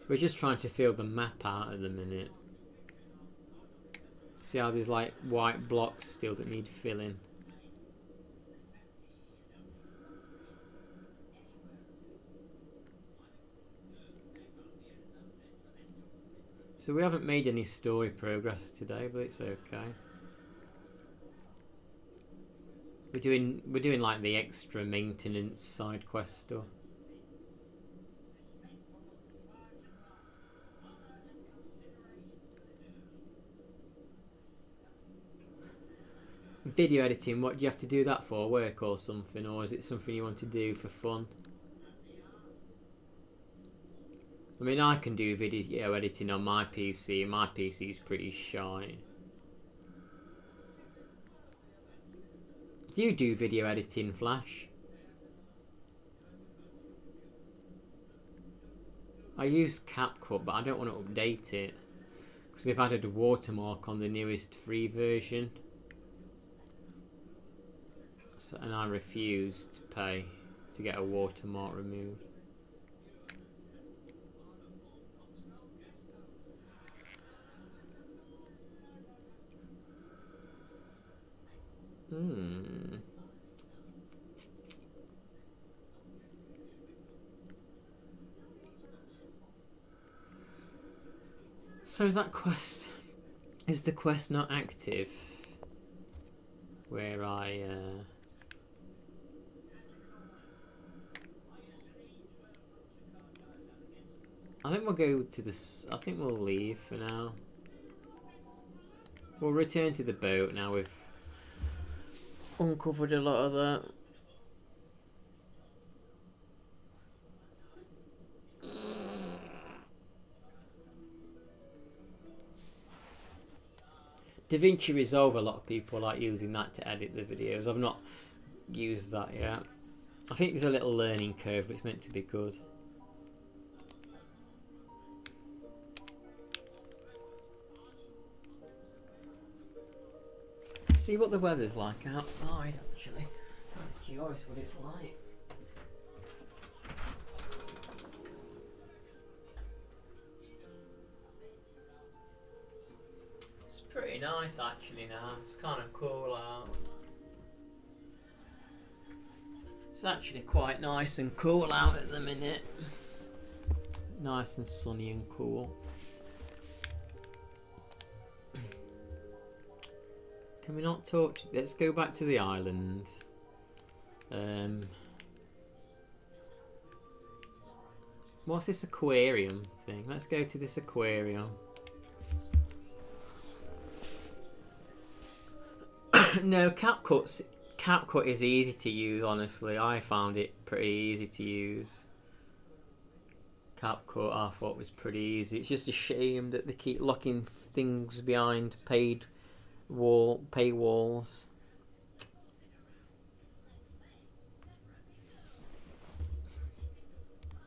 Speaker 1: We're just trying to fill the map out at the minute. See how there's like white blocks still that need filling. So we haven't made any story progress today, but it's okay. We're doing like the extra maintenance side quest stuff. Video editing, what do you have to do that for? Work or something? Or is it something you want to do for fun? I mean, I can do video editing on my PC. My PC is pretty shy. Do you do video editing, Flash? I use CapCut, but I don't want to update it because they've added a watermark on the newest free version. So, and I refuse to pay to get a watermark removed. So that quest, is the quest not active? Where I think we'll go to this. I think we'll leave for now. We'll return to the boat now we've uncovered a lot of that. DaVinci Resolve, a lot of people like using that to edit the videos. I've not used that yet. I think there's a little learning curve, but it's meant to be good. See what the weather's like outside, actually. I'm curious what it's like. It's pretty nice actually now. It's kind of cool out. It's actually quite nice and cool out at the minute. Nice and sunny and cool. Can we not talk? Let's go back to the island. What's this aquarium thing? Let's go to this aquarium. No, CapCut is easy to use, honestly. I found it pretty easy to use. CapCut I thought was pretty easy. It's just a shame that they keep locking things behind paywalls.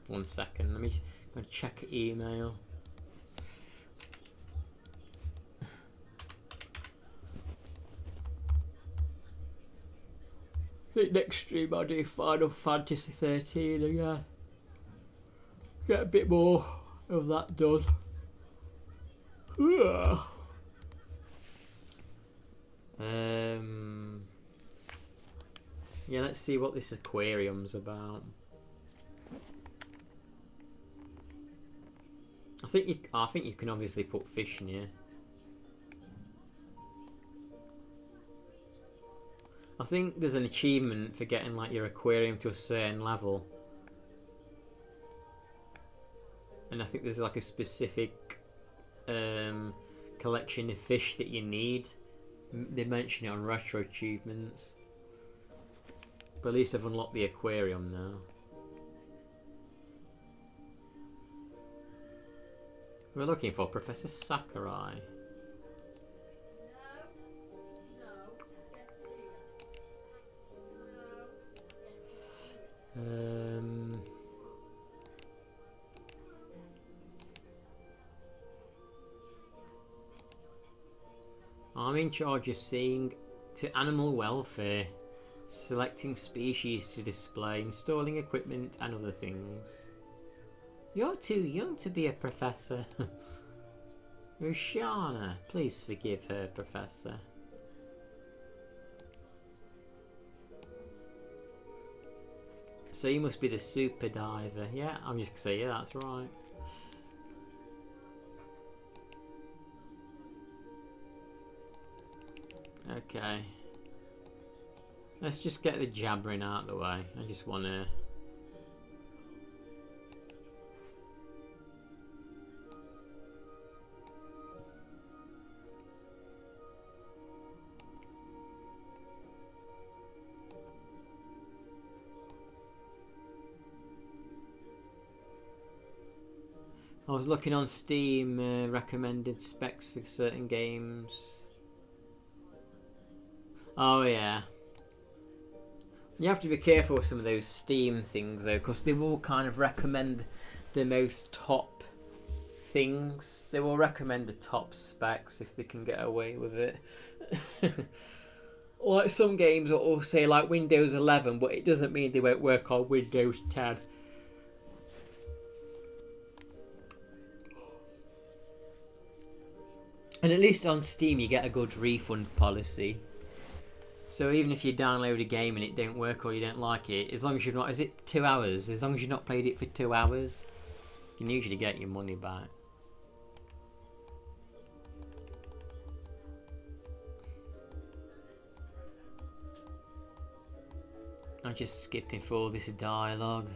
Speaker 1: One second, let me go check email. I think next stream I'll do Final Fantasy 13 again. Get a bit more of that done. Yeah, let's see what this aquarium's about. I think you can obviously put fish in here. I think there's an achievement for getting like your aquarium to a certain level. And I think there's like a specific collection of fish that you need. They mention it on RetroAchievements. But at least I've unlocked the aquarium now. We're looking for Professor Sakurai. I'm in charge of seeing to animal welfare, selecting species to display, installing equipment and other things. You're too young to be a professor. Roshana, please forgive her, Professor. So you must be the super diver. Yeah, I'm just gonna say, yeah, that's right. Okay. Let's just get the jabbering out of the way. I just want to... I was looking on Steam, recommended specs for certain games. Oh yeah. You have to be careful with some of those Steam things though, because they will kind of recommend the most top things. They will recommend the top specs if they can get away with it. Like some games will say like Windows 11, but it doesn't mean they won't work on Windows 10. And at least on Steam you get a good refund policy. So even if you download a game and it don't work or you don't like it, as long as you've not... Is it 2 hours? As long as you've not played it for 2 hours, you can usually get your money back. I'm just skipping through all this dialogue.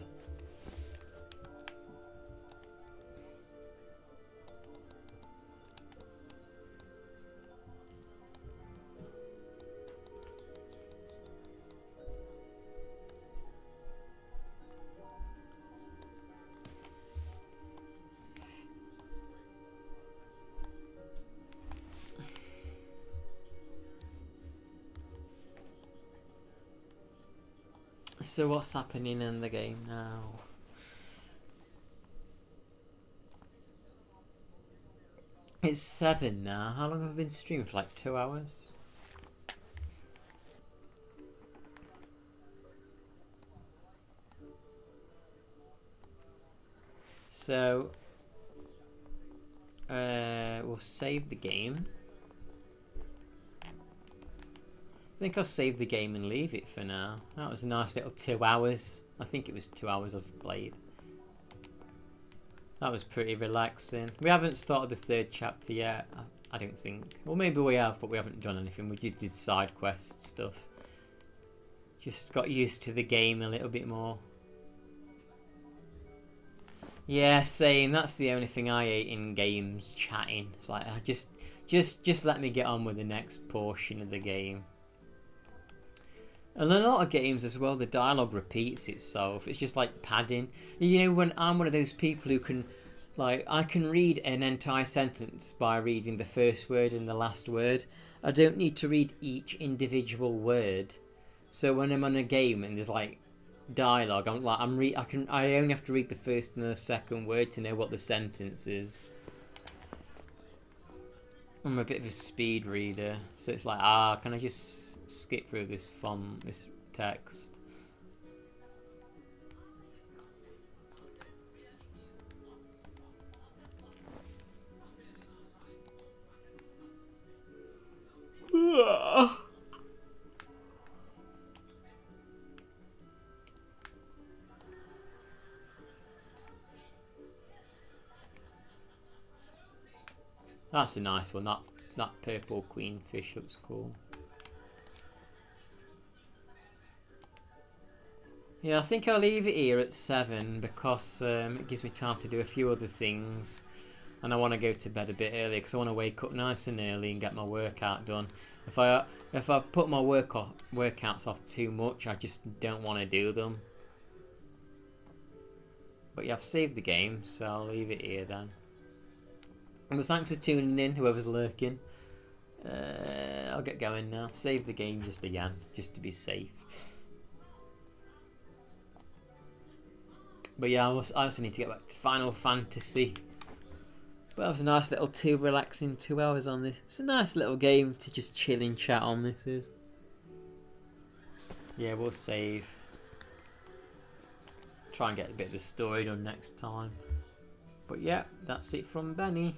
Speaker 1: So what's happening in the game now? It's 7 now. How long have I been streaming? For like 2 hours? So we'll save the game. I think I'll save the game and leave it for now. That was a nice little 2 hours. I think it was 2 hours of played. That was pretty relaxing. We haven't started the 3rd chapter yet, I don't think. Well, maybe we have, but we haven't done anything. We did side quest stuff. Just got used to the game a little bit more. Yeah, same. That's the only thing I hate in games, chatting. It's like, just let me get on with the next portion of the game. And a lot of games as well, the dialogue repeats itself. It's just like padding. You know, when I'm one of those people who can, like, I can read an entire sentence by reading the first word and the last word. I don't need to read each individual word. So when I'm on a game and there's like dialogue, I only have to read the first and the second word to know what the sentence is. I'm a bit of a speed reader, so it's like, can I just skip through this this text? That's a nice one. That purple queenfish looks cool. Yeah, I think I'll leave it here at 7 because it gives me time to do a few other things, and I want to go to bed a bit early because I want to wake up nice and early and get my workout done. If I put my workouts off too much, I just don't want to do them. But yeah, I've saved the game, so I'll leave it here then. Well, thanks for tuning in, whoever's lurking. I'll get going now. Save the game just again, just to be safe. But yeah, I also need to get back to Final Fantasy. But that was a nice little relaxing 2 hours on this. It's a nice little game to just chill and chat on. This is. Yeah, we'll save. Try and get a bit of the story done next time. But yeah, that's it from Benny.